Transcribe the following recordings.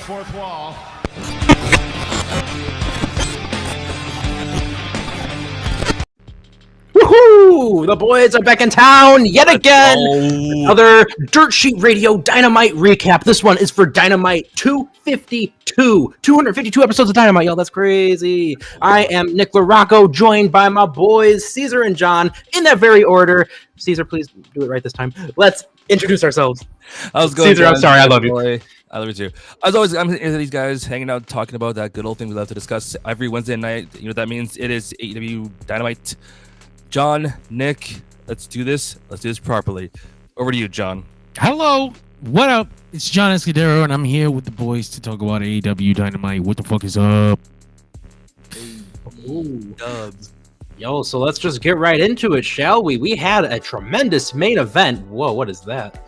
fourth wall. Woohoo! The boys are back in town yet again. Another Dirt Sheet Radio Dynamite recap. This one is for Dynamite 252. 252 episodes of Dynamite, y'all. That's crazy. I am Nick LaRocco, joined by my boys Caesar and John in that very order. Caesar, please do it right this time. Let's introduce ourselves. How's it going, Caesar, I'm sorry. I love you. I love you too. As always, I'm here with these guys hanging out, talking about that good old thing we love to discuss every Wednesday night. You know what that means? It is AEW Dynamite. John, Nick, let's do this. Let's do this properly. Over to you, John. Hello. What up? It's John Escudero, and I'm here with the boys to talk about AEW Dynamite. What the fuck is up? Ooh. Yo, so let's just get right into it, shall we? We had a tremendous main event. Whoa, what is that?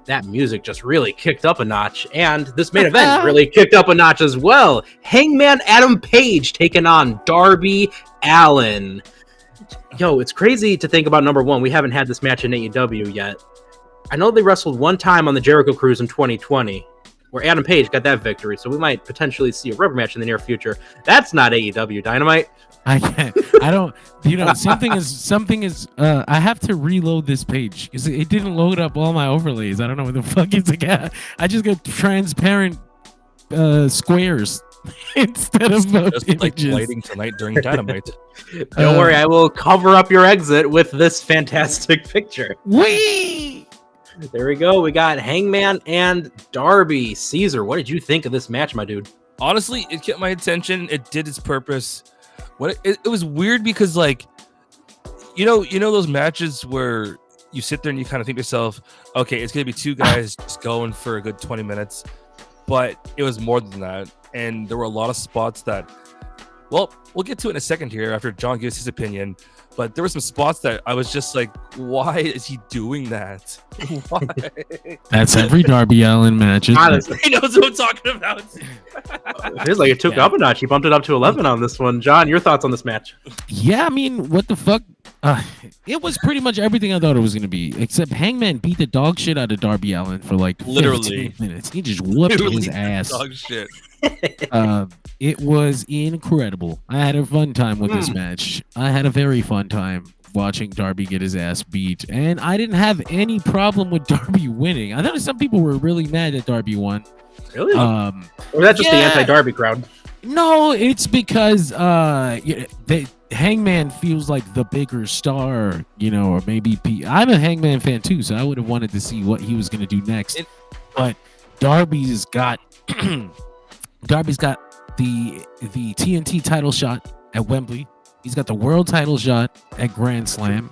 That music just really kicked up a notch, and this main event really kicked up a notch as well. Hangman Adam Page taking on Darby Allin. Yo, it's crazy to think about. Number one, we haven't had this match in AEW yet. I know they wrestled one time on the Jericho Cruise in 2020, where Adam Page got that victory, so we might potentially see a rubber match in the near future. That's not AEW Dynamite. I don't, something is, I have to reload this page because it didn't load up all my overlays. I don't know what the fuck it's like. I just got transparent squares instead of just images. like lighting tonight during Dynamite. Don't worry, I will cover up your exit with this fantastic picture. Whee! There we go. We got Hangman and Darby. Caesar, what did you think of this match, my dude? Honestly, it kept my attention. It did its purpose. It was weird because, like, you know those matches where you sit there and you kind of think to yourself, okay, it's gonna be two guys just going for a good 20 minutes, but it was more than that. And there were a lot of spots that, well, we'll get to it in a second here after John gives his opinion. But there were some spots that I was just like, why is he doing that? Why? That's every Darby Allin match. Honestly, He knows what I'm talking about. it feels like it took up a notch. He bumped it up to 11 on this one. John, your thoughts on this match? Yeah, I mean, what the fuck? It was pretty much everything I thought it was going to be, except Hangman beat the dog shit out of Darby Allin for like Literally 15 minutes. He just whooped his ass. Dog shit. It was incredible. I had a fun time with this match. I had a very fun time watching Darby get his ass beat, and I didn't have any problem with Darby winning. I know some people were really mad that Darby won. Really? Or that's just the anti-Darby crowd? No, it's because Hangman feels like the bigger star, or maybe I'm a Hangman fan too, so I would have wanted to see what he was going to do next. But Darby's got the TNT title shot at Wembley. He's got the world title shot at Grand Slam.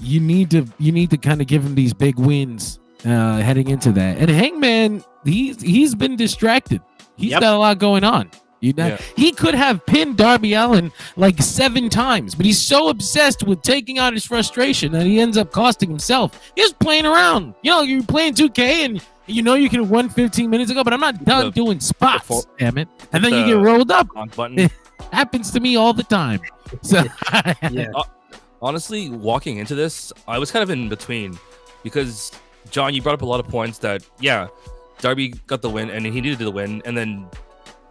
You need to kind of give him these big wins heading into that. And Hangman, he's been distracted. He's got a lot going on. He could have pinned Darby Allin like 7 times, but he's so obsessed with taking out his frustration that he ends up costing himself. He's playing around. You're playing 2K and you could have won 15 minutes ago, but I'm not done doing spots, damn it. And then you get rolled up. It happens to me all the time. So honestly, walking into this, I was kind of in between because, John, you brought up a lot of points that, Darby got the win and he needed the win, and then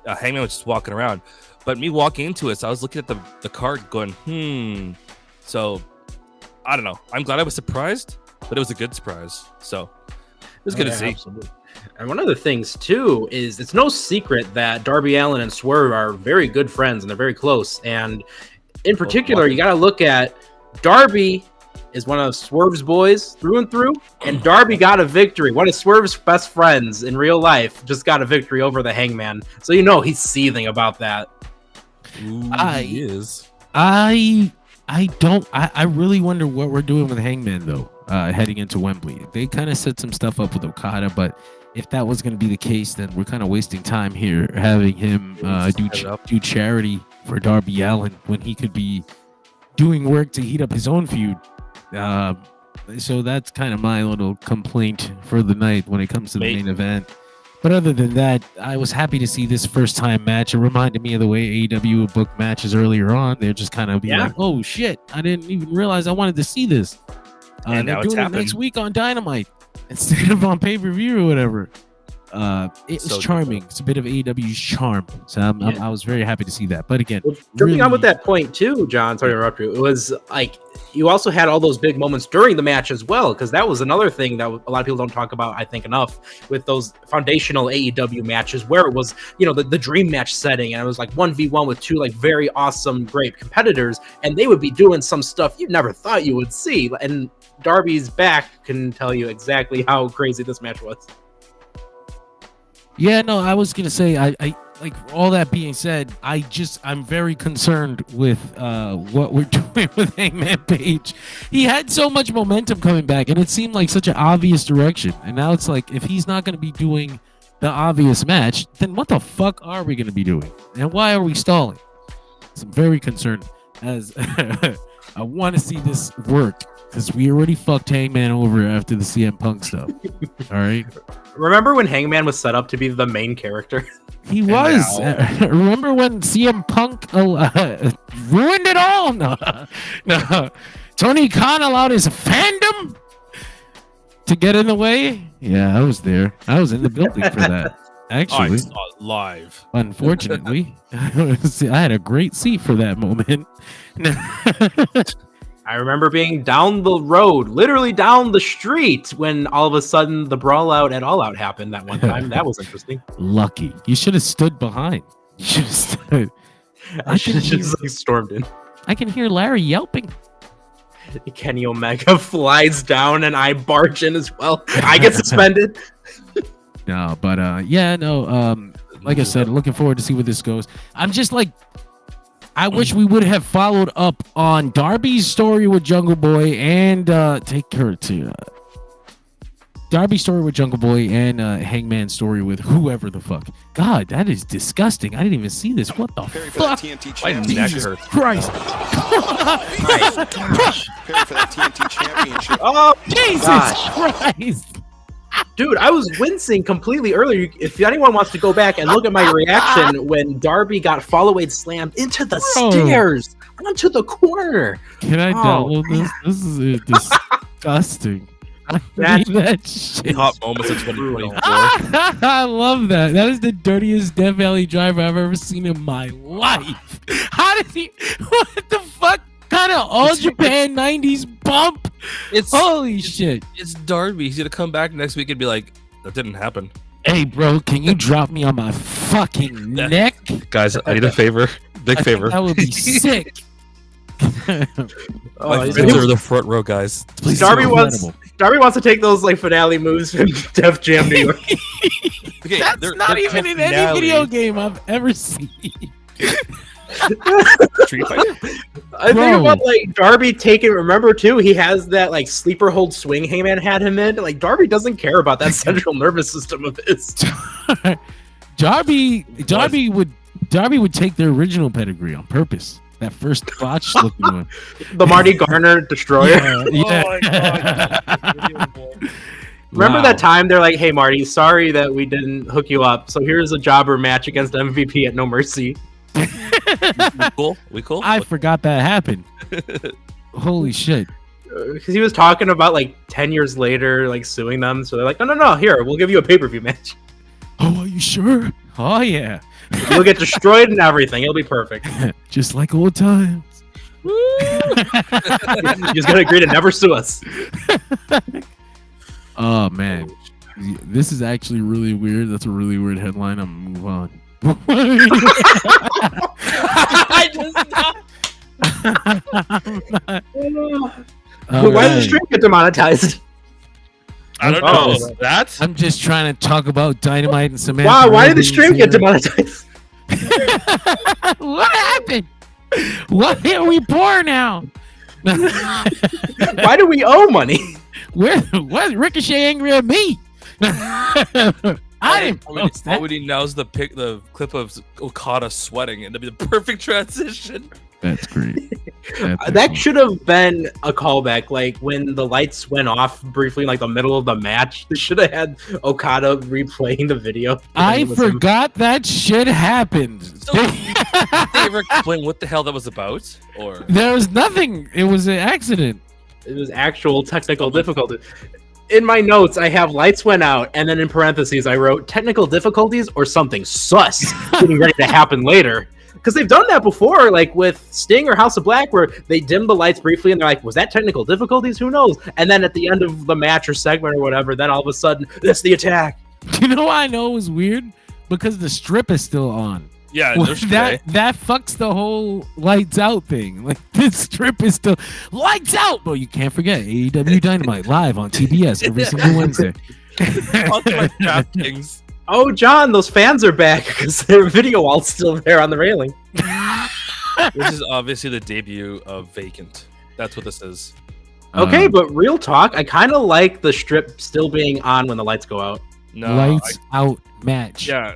Hangman was just walking around. But me walking into it, so I was looking at the card going, So, I don't know. I'm glad I was surprised, but it was a good surprise. So, it was good to see. Absolutely. And one of the things, too, is it's no secret that Darby Allin and Swerve are very good friends, and they're very close. And in particular, you got to look at Darby is one of Swerve's boys through and through, and Darby got a victory. One of Swerve's best friends in real life just got a victory over the Hangman. So he's seething about that. Ooh, he is. I really wonder what we're doing with Hangman, though, heading into Wembley. They kind of set some stuff up with Okada, but if that was going to be the case, then we're kind of wasting time here having him do charity for Darby Allin when he could be doing work to heat up his own feud. So that's kind of my little complaint for the night when it comes to the main event. But other than that, I was happy to see this first time match. It reminded me of the way AEW booked matches earlier on. They're just kind of like, oh shit, I didn't even realize I wanted to see this. And now they're doing it next week on Dynamite instead of on pay-per-view or whatever. it was So charming. different. It's a bit of AEW's charm. So I was very happy to see that. But again, Well, jumping on with really- that point too, John, sorry to interrupt you. It was like you also had all those big moments during the match as well, because that was another thing that a lot of people don't talk about, I think, enough with those foundational AEW matches where it was, the dream match setting, and it was like 1v1 with two like very awesome, great competitors, and they would be doing some stuff you never thought you would see. And Darby's back can tell you exactly how crazy this match was. Yeah, no, I was gonna say, I like all that being said, I'm very concerned with what we're doing with Hangman Page. He had so much momentum coming back, and it seemed like such an obvious direction. And now it's like, if he's not gonna be doing the obvious match, then what the fuck are we gonna be doing? And why are we stalling? So I'm very concerned, as I want to see this work, because we already fucked Hangman over after the CM Punk stuff. All right. Remember when Hangman was set up to be the main character? He was. Remember when CM Punk ruined it all? No. Tony Khan allowed his fandom to get in the way? Yeah, I was there. I was in the building for that. Actually, I saw it live. unfortunately, I had a great seat for that moment. I remember being down the road, literally down the street, when all of a sudden the brawl out at All Out happened that one time. That was interesting. Lucky. You should have stood behind. You should have stood. I should have just like stormed in. I can hear Larry yelping. Kenny Omega flies down and I barge in as well. I get suspended. No, but like I said, looking forward to see where this goes. I'm just like, I wish we would have followed up on Darby's story with Jungle Boy and take her to Darby's story with Jungle Boy and Hangman's story with whoever the fuck. God, that is disgusting. I didn't even see this. What the Preparing for that fuck? TNT My neck championship. hurts. Christ. Preparing for that TNT championship. Oh, Jesus gosh. Christ. Dude, I was wincing completely earlier. If anyone wants to go back and look at my reaction when Darby got follow-away slammed into the stairs, onto the corner. Can I download this? This is disgusting. I That's- need that shit. Hot moments of 2024. I love that. That is the dirtiest Death Valley driver I've ever seen in my life. How did he? What the fuck? Kind of all Japan 90s bump? It's Holy shit. It's Darby. He's gonna come back next week and be like, "That didn't happen." Hey, bro, can you drop me on my fucking neck? Guys, I need a favor. Big I think favor. that would be sick. My Oh, friends are the front row, guys. Please, Darby so wants incredible. Darby wants to take those like finale moves from Def Jam New York. Okay, That's they're- not they're even in any finale. video game I've ever seen. Street Fighter. I think Bro. about like Darby taking. Remember too, he has that like sleeper hold swing Hangman had him in. Like Darby doesn't care about that central nervous system of his. Darby would take the original pedigree on purpose. That first botch looking one. The Marty Garner destroyer. Yeah. Remember Wow. that time they're like, "Hey Marty, sorry that we didn't hook you up. So here's a jobber match against MVP at No Mercy." We cool? We cool? I forgot that happened. Holy shit. Because he was talking about like 10 years later, like suing them. So they're like, no, here, we'll give you a pay-per-view match. Oh, are you sure? Oh, yeah. You'll get destroyed and everything. It'll be perfect. Just like old times. You just gotta agree to never sue us. Oh, man. This is actually really weird. That's a really weird headline. I'm gonna move on. I just All Why did the right. stream get demonetized? I don't Oh. know. That's I'm just trying to talk about Dynamite and Samantha. Wow, why did the Robbins stream get here. demonetized? What happened? Why are we poor now? Why do we owe money? Where's Ricochet angry at me? I didn't post that. All we need now is the clip of Okada sweating, and it'd be the perfect transition. That's great. That's That excellent. should have been a callback, like when the lights went off briefly in like the middle of the match. They should have had Okada replaying the video. I It was him. forgot that shit happened. So, did they ever explain what the hell that was about? Or There was nothing. It was an accident. It was actual technical difficulty. In my notes, I have lights went out, and then in parentheses, I wrote technical difficulties or something sus getting ready to happen later. Because they've done that before, like with Sting or House of Black, where they dim the lights briefly, and they're like, was that technical difficulties? Who knows? And then at the end of the match or segment or whatever, then all of a sudden, that's the attack. You know why I know it was weird? Because the strip is still on. Yeah, Well, that fucks the whole lights out thing. Like this strip is still lights out, but you can't forget AEW Dynamite live on TBS every single Wednesday. Oh, John, those fans are back because their video wall's still there on the railing. This is obviously the debut of Vacant. That's what this is. Okay, but real talk, I kind of like the strip still being on when the lights go out. No, lights out match. Yeah,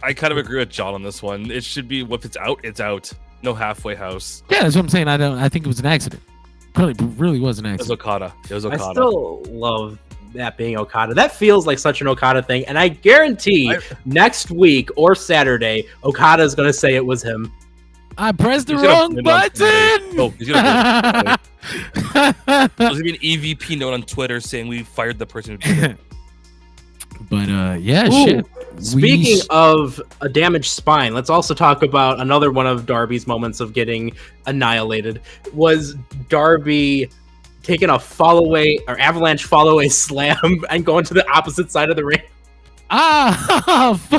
I kind of agree with John on this one. It should be if it's out, it's out. No halfway house. Yeah, that's what I'm saying. I think it was an accident. Really was an It was accident. Okada. I still love that being Okada. That feels like such an Okada thing, and I guarantee next week or Saturday, Okada is going to say it was him. I pressed the He's gonna wrong put it on Twitter. button. Oh, he's gonna There's gonna be an EVP note on Twitter saying we fired the person who did it. But yeah, Ooh, shit. Speaking of a damaged spine, let's also talk about another one of Darby's moments of getting annihilated. Was Darby taking a avalanche follow-away slam and going to the opposite side of the ring? Fuck!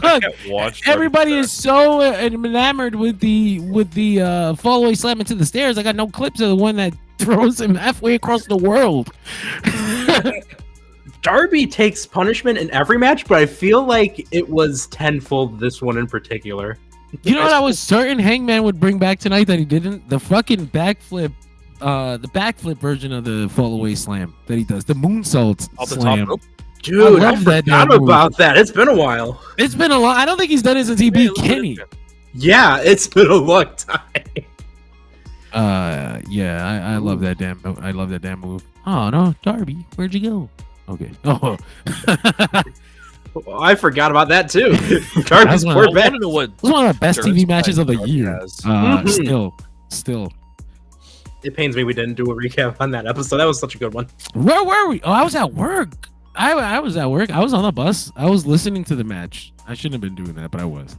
I can't watch Everybody is so enamored with the follow-away slam into the stairs. I got no clips of the one that throws him halfway across the world. Darby takes punishment in every match, but I feel like it was tenfold this one in particular. You know what I was certain Hangman would bring back tonight that he didn't? The fucking backflip, the backflip version of the fall-away slam that he does. The moonsault Off the slam. top rope. Dude, I love that forgot damn move. about that. It's been a while. It's been a lot. I don't think he's done it since he beat Kenny. Yeah, it's been a long time. Yeah, I love that damn. I love that damn move. Oh no, Darby, where'd you go? Okay. Oh, I forgot about that too. Darby's one poor of I back. want to know what it was one of the best TV matches of the Darby year. has. Still. It pains me we didn't do a recap on that episode. That was such a good one. Where were we? Oh, I was at work. I was at work. I was on the bus. I was listening to the match. I shouldn't have been doing that, but I was.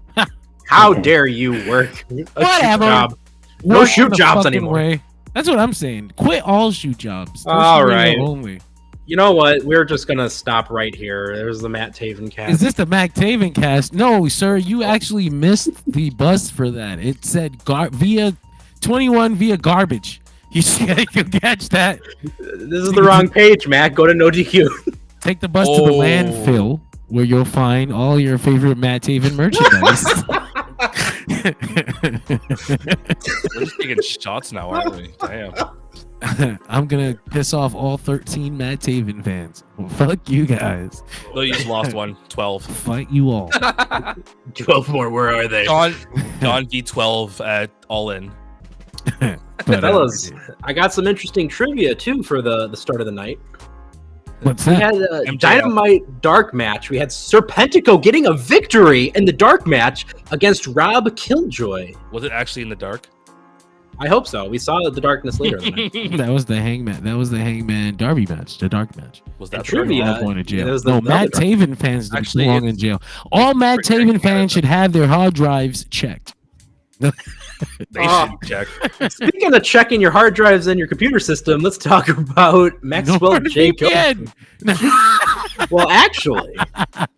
How dare you work a shoot Whatever. job? No Work shoot in the jobs fucking anymore. way. That's what I'm saying. Quit all shoot jobs. All right. Only. You know what? We're just gonna stop right here. There's the Matt Taven cast. Is this the Mac Taven cast? No, sir. You actually missed the bus for that. It said via 21 via garbage. You can catch that. This is the wrong page, Matt. Go to No DQ. Take the bus to the landfill where you'll find all your favorite Matt Taven merchandise. We're just taking shots now, aren't we? Damn. I'm gonna piss off all 13 Matt Taven fans. Well, fuck you guys. No, you just lost one. 12. Fight you all. 12 more. Where are they? John V12 at Allin. But, Fellas, I got some interesting trivia too for the start of the night. what's We that? had a MJF. Dynamite dark match. We had Serpentico getting a victory in the dark match against Rob Killjoy. Was it actually in the dark? I hope so. We saw the darkness later in the night. That was the Hangman Darby match, the dark match. Was And that trivia, All going to jail. it was No, the Matt other- Taven fans don't Actually, belong in jail. All Matt Taven fans should have their hard drives checked. They should check. Speaking of checking your hard drives and your computer system, let's talk about Maxwell Jacob. NordVPN. Well, actually,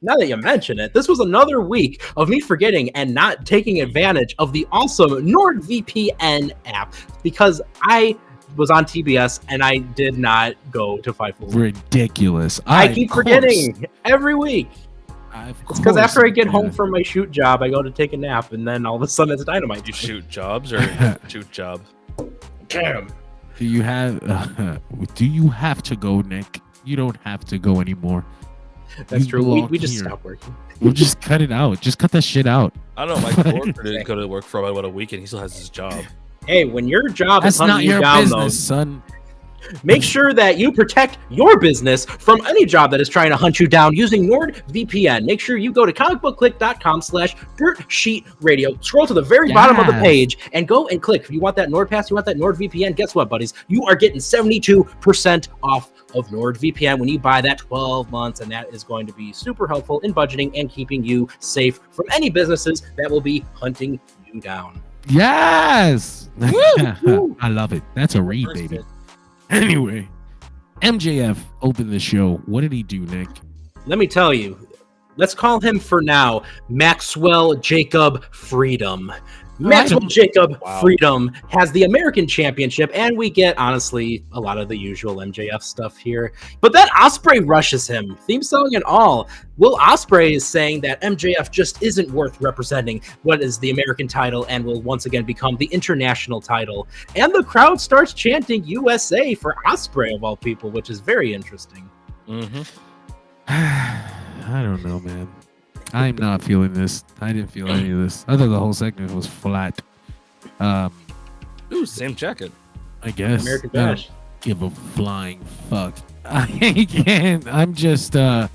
now that you mention it, this was another week of me forgetting and not taking advantage of the awesome NordVPN app because I was on TBS and I did not go to Fightful. Ridiculous. I keep forgetting every week. It's because after I get home from my shoot job, I go to take a nap, and then all of a sudden it's Dynamite. You shoot jobs or shoot job? Damn. Do you have to go, Nick? You don't have to go anymore. That's You true. belong We just here. stopped working. We'll just cut it out. Just cut that shit out. I don't know. My coworker didn't go to work for about a week, and he still has his job. Hey, when your job That's is hunting not you your down, business, son. Make sure that you protect your business from any job that is trying to hunt you down using NordVPN. Make sure you go to comicbookclick.com/DirtSheetRadio. Scroll to the very bottom of the page and go and click. If you want that NordPass, you want that NordVPN, guess what, buddies? You are getting 72% off of NordVPN when you buy that 12 months, and that is going to be super helpful in budgeting and keeping you safe from any businesses that will be hunting you down. Yes. Woo! I love it. That's a read, baby. Anyway, MJF opened the show. What did he do, Nick? Let me tell you, let's call him for now Maxwell Jacob Freedom. Maxwell Jacob Freedom has the American Championship, and we get, honestly, a lot of the usual MJF stuff here. But then Ospreay rushes him, theme song and all. Will Ospreay is saying that MJF just isn't worth representing what is the American title and will once again become the international title. And the crowd starts chanting USA for Ospreay, of all people, which is very interesting. Mm-hmm. I don't know, man. I'm not feeling this. I didn't feel any of this. I thought the whole segment was flat. Ooh, same jacket. I guess. American Bash. Give a flying fuck. I can't. I'm just the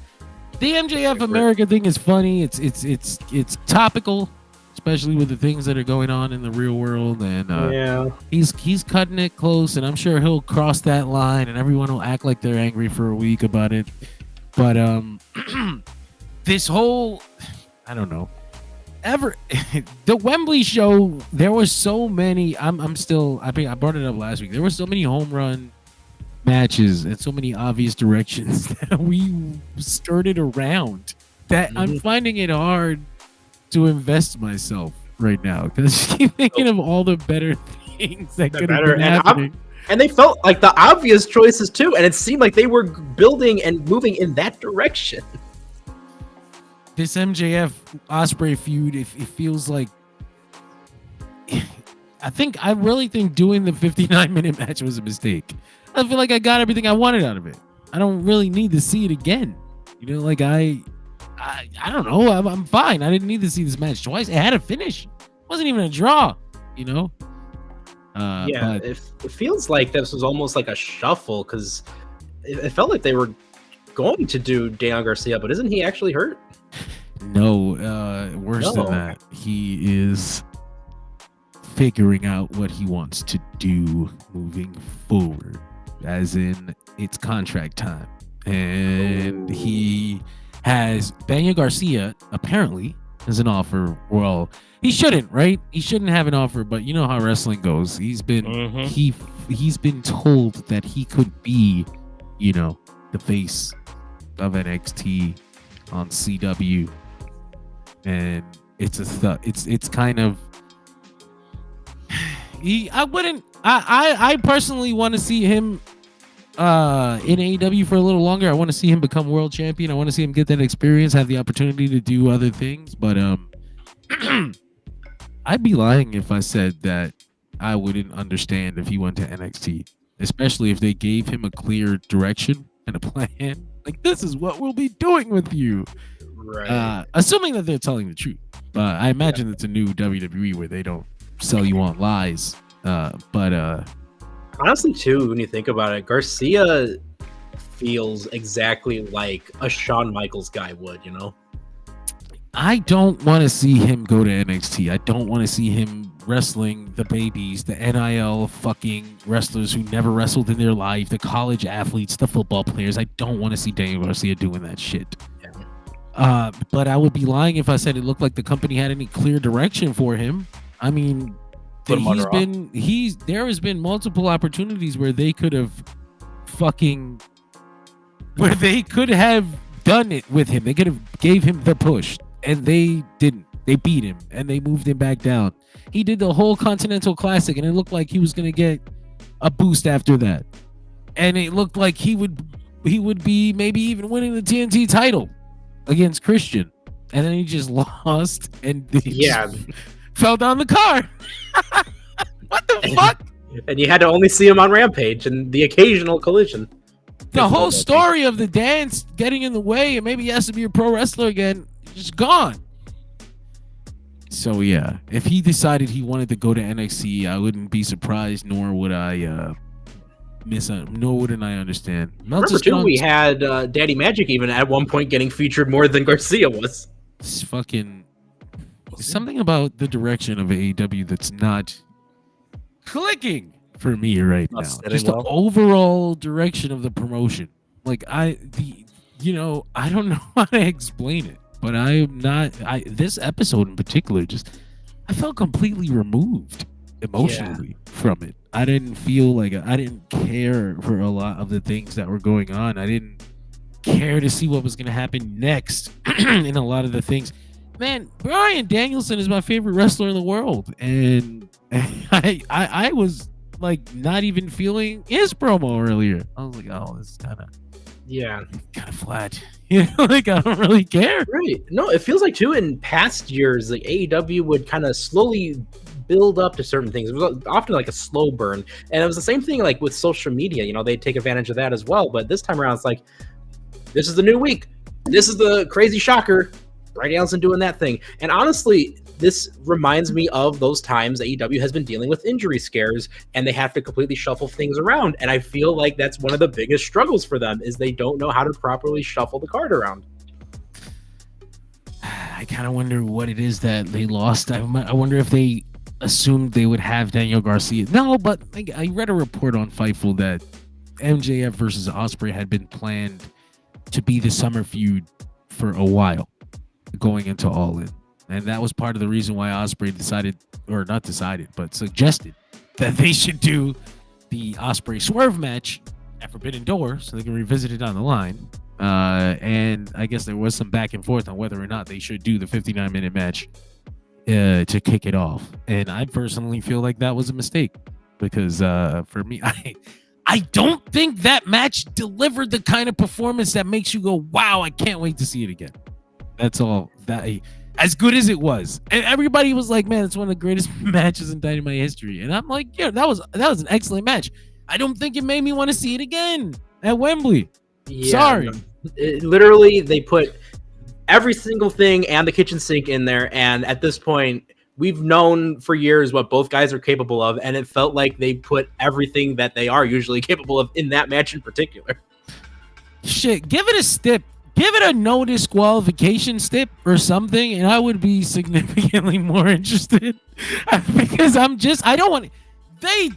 MJF America thing is funny. It's topical, especially with the things that are going on in the real world. And yeah, he's cutting it close, and I'm sure he'll cross that line, and everyone will act like they're angry for a week about it. But this whole, I don't know, the Wembley show, there were so many, I brought it up last week. There were so many home run matches and so many obvious directions that we skirted around that I'm finding it hard to invest myself right now because I keep thinking of all the better things that could have been happening. And they felt like the obvious choices too, and it seemed like they were building and moving in that direction. This MJF Ospreay feud, it feels like I really think doing the 59-minute match was a mistake. I feel like I got everything I wanted out of it. I don't really need to see it again. You know, like I don't know. I'm fine. I didn't need to see this match twice. It had a finish. It wasn't even a draw. You know. But it feels like this was almost like a shuffle because it felt like they were going to do Daniel Garcia, but isn't he actually hurt? No, worse than that. He is figuring out what he wants to do moving forward, as in it's contract time. And he has Daniel Garcia apparently has an offer. Well, he shouldn't, right? He shouldn't have an offer, but you know how wrestling goes. He's been he's been told that he could be, you know, the face of NXT on CW, and it's kind of I personally want to see him in AEW for a little longer. I want to see him become world champion. I want to see him get that experience, have the opportunity to do other things, but I'd be lying if I said that I wouldn't understand if he went to NXT, especially if they gave him a clear direction and a plan. Like, this is what we'll be doing with you. Right. Assuming that they're telling the truth. But I imagine it's a new WWE where they don't sell you on lies. But honestly, too, when you think about it, Garcia feels exactly like a Shawn Michaels guy would, you know? I don't want to see him go to NXT. I don't want to see him wrestling the babies, the NIL fucking wrestlers who never wrestled in their life, the college athletes, the football players. I don't want to see Daniel Garcia doing that shit. Yeah. But I would be lying if I said it looked like the company had any clear direction for him. I mean, there has been multiple opportunities where they could have done it with him. They could have gave him the push. And they didn't. They beat him and they moved him back down. He did the whole Continental Classic and it looked like he was going to get a boost after that. And it looked like he would be maybe even winning the TNT title against Christian. And then he just lost and fell down the car. What the fuck? And you had to only see him on Rampage and the occasional collision. The whole story of the dance getting in the way and maybe he has to be a pro wrestler again. Just gone. So yeah, if he decided he wanted to go to NXT, I wouldn't be surprised, nor would I nor wouldn't I understand. Remember too, we had Daddy Magic even at one point getting featured more than Garcia was. It's fucking something about the direction of AEW that's not clicking for me right now. Just the overall direction of the promotion. Like I don't know how to explain it, but this episode in particular, I felt completely removed emotionally from it. I didn't feel like I didn't care for a lot of the things that were going on. I didn't care to see what was going to happen next in a lot of the things. Man, Bryan Danielson is my favorite wrestler in the world, and I was like not even feeling his promo earlier. I was like, oh, this is kind of flat. Like I don't really care. Right? No, it feels like too in past years, like AEW would kind of slowly build up to certain things. It was often like a slow burn, and it was the same thing like with social media. They take advantage of that as well. But this time around, it's like, this is the new week. This is the crazy shocker. Bryan Danielson doing that thing. And honestly, this reminds me of those times AEW has been dealing with injury scares and they have to completely shuffle things around. And I feel like that's one of the biggest struggles for them is they don't know how to properly shuffle the card around. I kind of wonder what it is that they lost. I wonder if they assumed they would have Daniel Garcia. No, but I read a report on Fightful that MJF versus Ospreay had been planned to be the summer feud for a while going into Allin. And that was part of the reason why Ospreay suggested that they should do the Ospreay Swerve match at Forbidden Door so they can revisit it down the line. And I guess there was some back and forth on whether or not they should do the 59-minute match to kick it off. And I personally feel like that was a mistake because for me, I don't think that match delivered the kind of performance that makes you go, wow, I can't wait to see it again. That's all. As good as it was, and everybody was like, man, it's one of the greatest matches in Dynamite history. And I'm like, yeah, that was an excellent match. I don't think it made me want to see it again at Wembley. Yeah, sorry. Literally, they put every single thing and the kitchen sink in there. And at this point, we've known for years what both guys are capable of. And it felt like they put everything that they are usually capable of in that match in particular. Shit, give it a stip. Give it a no disqualification stip or something, and I would be significantly more interested. Because I don't want. They,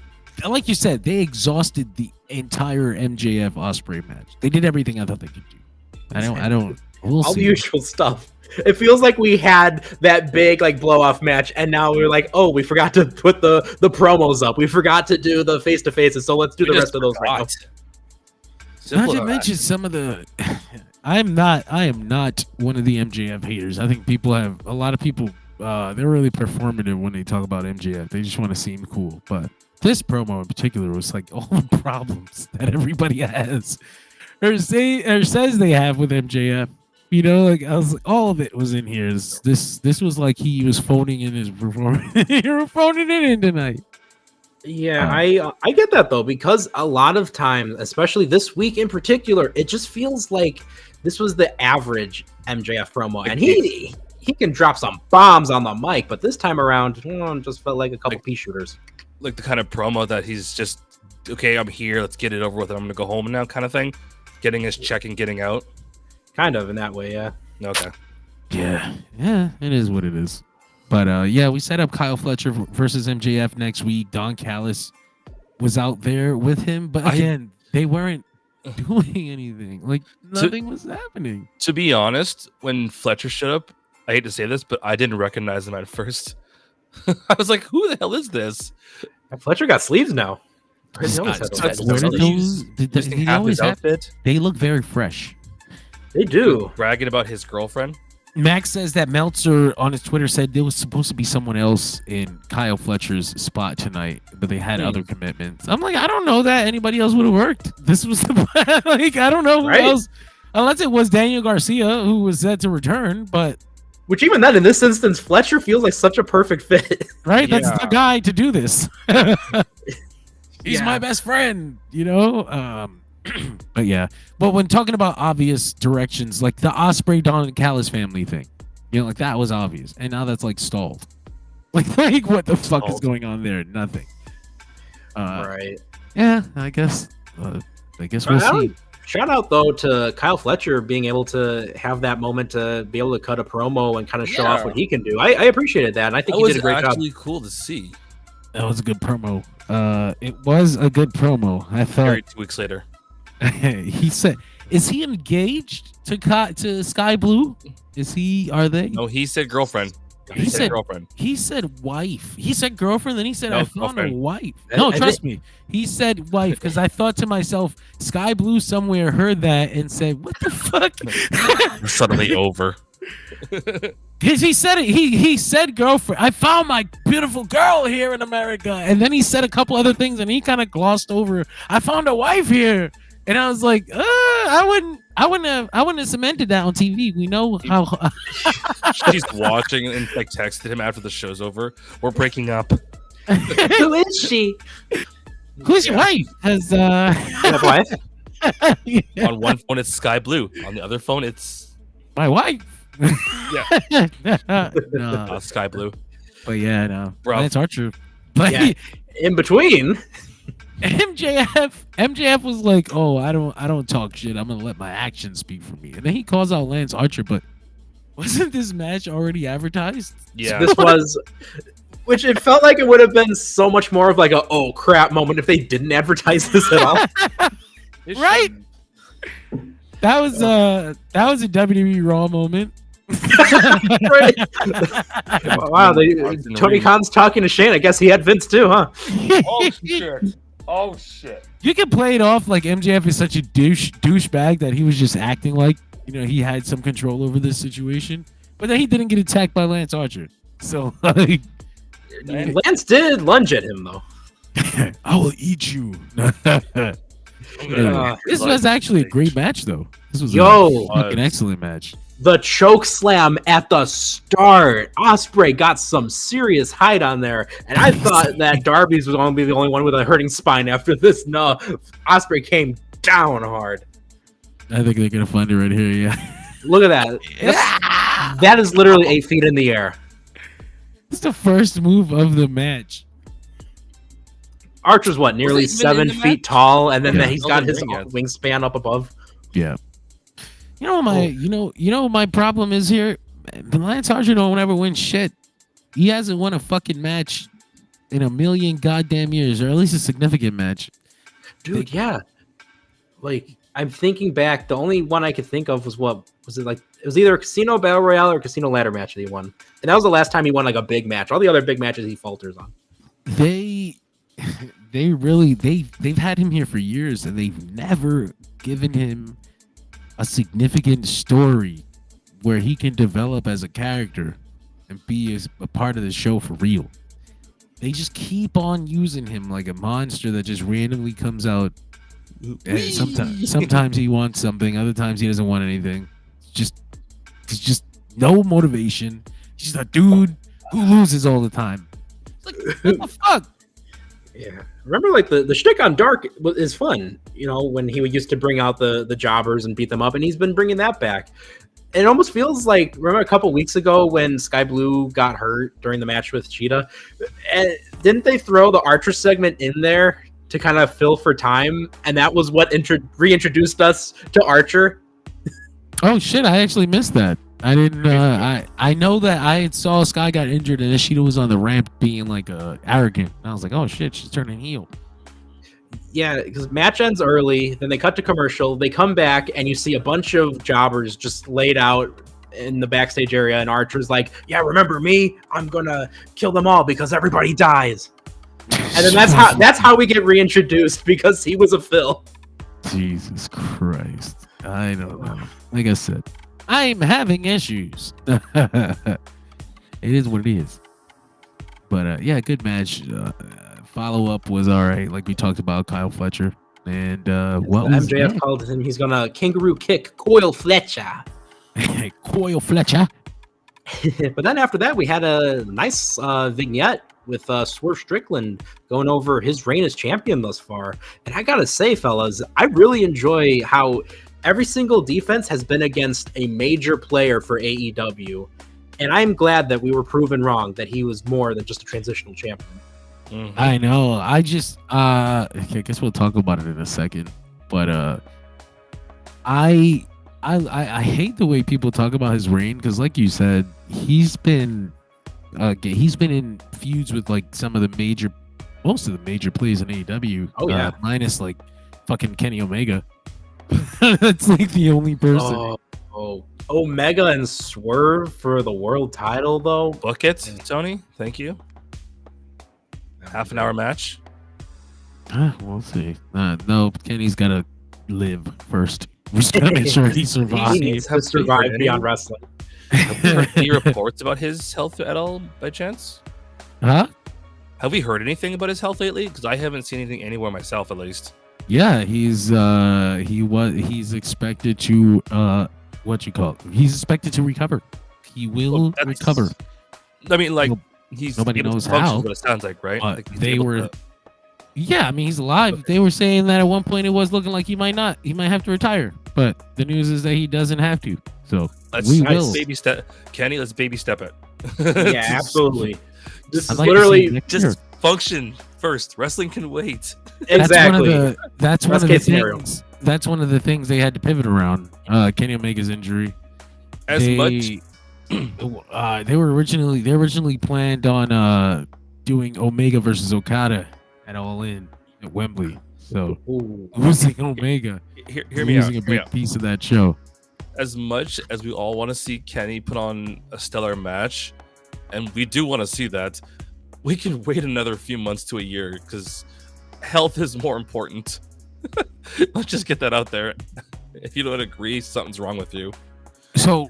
like you said, they exhausted the entire MJF Ospreay match. They did everything I thought they could do. I don't. We'll all see. The usual stuff. It feels like we had that big blow off match, and now we're like, oh, we forgot to put the promos up. We forgot to do the face to faces. So let's do the rest of those right now. Not to mention some of the. I am not one of the MJF haters. I think a lot of people, they're really performative when they talk about MJF. They just want to seem cool. But this promo in particular was like all the problems that everybody has or says they have with MJF. I was like, all of it was in here. This was like he was phoning in his performance. You were phoning it in tonight. Yeah, I get that though, because a lot of times, especially this week in particular, it just feels like this was the average MJF promo, and he can drop some bombs on the mic, but this time around, just felt like a couple pea shooters. Like the kind of promo that he's just, okay, I'm here, let's get it over with, and I'm gonna go home now, kind of thing. Getting his check and getting out. Kind of in that way, yeah. Okay. Yeah, it is what it is. But we set up Kyle Fletcher versus MJF next week. Don Callis was out there with him, but again, they weren't doing anything. Like nothing was happening. To be honest, when Fletcher showed up, I hate to say this, but I didn't recognize him at first. I was like, "Who the hell is this?" Fletcher got sleeves now. They always outfit. They look very fresh. They do. Bragging about his girlfriend. Max says that Meltzer on his Twitter said there was supposed to be someone else in Kyle Fletcher's spot tonight, but they had other commitments. I'm like, I don't know that anybody else would have worked. This was the I don't know who else, unless it was Daniel Garcia who was set to return. But which even then, in this instance, Fletcher feels like such a perfect fit. Right, that's the guy to do this. He's my best friend, But when talking about obvious directions, like the Ospreay, Don, and Callis family thing, that was obvious, and now that's stalled. Like what the fuck is going on there? Nothing. Right. Yeah, I guess we'll see. Shout out though to Kyle Fletcher being able to have that moment to be able to cut a promo and kind of show off what he can do. I appreciated that, and I think he did a great job. Actually cool to see. That was a good promo. It was a good promo. I thought. 2 weeks later, he said, "Is he engaged to Sky Blue? Are they?" No, he said girlfriend. He said girlfriend. He said wife. He said girlfriend. Then he said, No, "I found a girlfriend. wife." No, I trust me. He said wife because I thought to myself, Sky Blue somewhere heard that and said, "What the fuck?" We're suddenly over. Because he said it. He said girlfriend. I found my beautiful girl here in America, and then he said a couple other things, and he kind of glossed over. I found a wife here, and I was like, I wouldn't have cemented that on TV. We know how. She's watching and like texted him after the show's over. We're breaking up. Who is she? Who's your wife? Has wife? On one phone, it's Sky Blue. On the other phone, it's my wife. No, Sky Blue. But yeah, no, Bro. Lance Archer. But Yeah. In between, MJF was like, "Oh, I don't talk shit. I'm gonna let my actions speak for me." And then he calls out Lance Archer. But wasn't this match already advertised? Yeah. this was, which it felt like it would have been so much more of like a oh crap moment if they didn't advertise this at all. Right? That was a WWE Raw moment. Right. Wow, Tony Khan's talking to Shane. I guess he had Vince too, huh? Oh shit. You can play it off like MJF is such a douchebag that he was just acting like he had some control over this situation, but then he didn't get attacked by Lance Archer. So like, Lance did lunge at him though. I will eat you. This was actually a great match, though. This was a fucking excellent match. The choke slam at the start. Ospreay got some serious height on there, and I thought that Darby's was going to be the only one with a hurting spine after this. No, Ospreay came down hard. I think they're gonna find it right here. Yeah. Look at that. That is literally 8 feet in the air. It's the first move of the match. Archer's what, nearly 7 feet tall, and then he's got his Yes. wingspan up above. Yeah. You know my problem is here. Lance Archer don't ever win shit. He hasn't won a fucking match in a million goddamn years, or at least a significant match. Dude, yeah. Like, I'm thinking back, the only one I could think of was it was either a Casino Battle Royale or a Casino Ladder match that he won. And that was the last time he won like a big match. All the other big matches he falters on. They've had him here for years, and they've never given him a significant story where he can develop as a character and be a part of the show for real. They just keep on using him like a monster that just randomly comes out. And sometimes he wants something, other times he doesn't want anything. It's just no motivation. He's just a dude who loses all the time. It's like, what the fuck? Yeah. Remember, like, the shtick on Dark is fun, when he used to bring out the jobbers and beat them up, and he's been bringing that back. It almost feels like, remember a couple weeks ago when Sky Blue got hurt during the match with Cheetah? And didn't they throw the Archer segment in there to kind of fill for time? And that was what reintroduced us to Archer? Oh, shit, I actually missed that. I didn't. I know that I saw Sky got injured and Ishida was on the ramp being like arrogant. And I was like, oh shit, she's turning heel. Yeah, because match ends early, then they cut to commercial. They come back and you see a bunch of jobbers just laid out in the backstage area, and Archer's like, "Yeah, remember me? I'm gonna kill them all because everybody dies." And then that's how we get reintroduced because he was a Phil. Jesus Christ, I don't know. Like I said, I'm having issues. It is what it is. But yeah, good match. Follow up was all right. Like we talked about Kyle Fletcher. And what was MJF called him, he's gonna kangaroo kick Coil Fletcher. Coil Fletcher. But then after that, we had a nice vignette with Swerve Strickland going over his reign as champion thus far. And I gotta say, fellas, I really enjoy how every single defense has been against a major player for AEW. And I'm glad that we were proven wrong, that he was more than just a transitional champion. Mhm. I know. I just okay, I guess we'll talk about it in a second. But I hate the way people talk about his reign because, like you said, he's been in feuds with like most of the major players in AEW. Oh, yeah. Minus like fucking Kenny Omega. That's like the only person. Omega and Swerve for the world title, though. Book it, Tony. Thank you. Half an hour match. We'll see. No, Kenny's gotta live first. We just gotta make sure he survives. He needs to survive beyond wrestling. Have we heard any reports about his health at all, by chance? Huh? Have we heard anything about his health lately? Because I haven't seen anything anywhere myself, at least. Yeah, he's expected to he's expected to recover. He will recover. I mean, like nobody knows function, how. what it sounds like, right? But Like they were. Yeah, I mean he's alive. They were saying that at one point it was looking like he might have to retire. But the news is that he doesn't have to. So we will. Baby step, Kenny. Let's baby step it. Yeah, absolutely. This is I'd like to literally see just function first. Wrestling can wait. exactly. That's one of the case scenario. things. That's one of the things they had to pivot around. Kenny Omega's injury. They originally planned on doing Omega versus Okada at Allin at Wembley. So losing Omega, Hear me out. losing a big piece of that show. As much as we all want to see Kenny put on a stellar match, and we do want to see that, we can wait another few months to a year because health is more important. Let's just get that out there. If you don't agree, something's wrong with you. So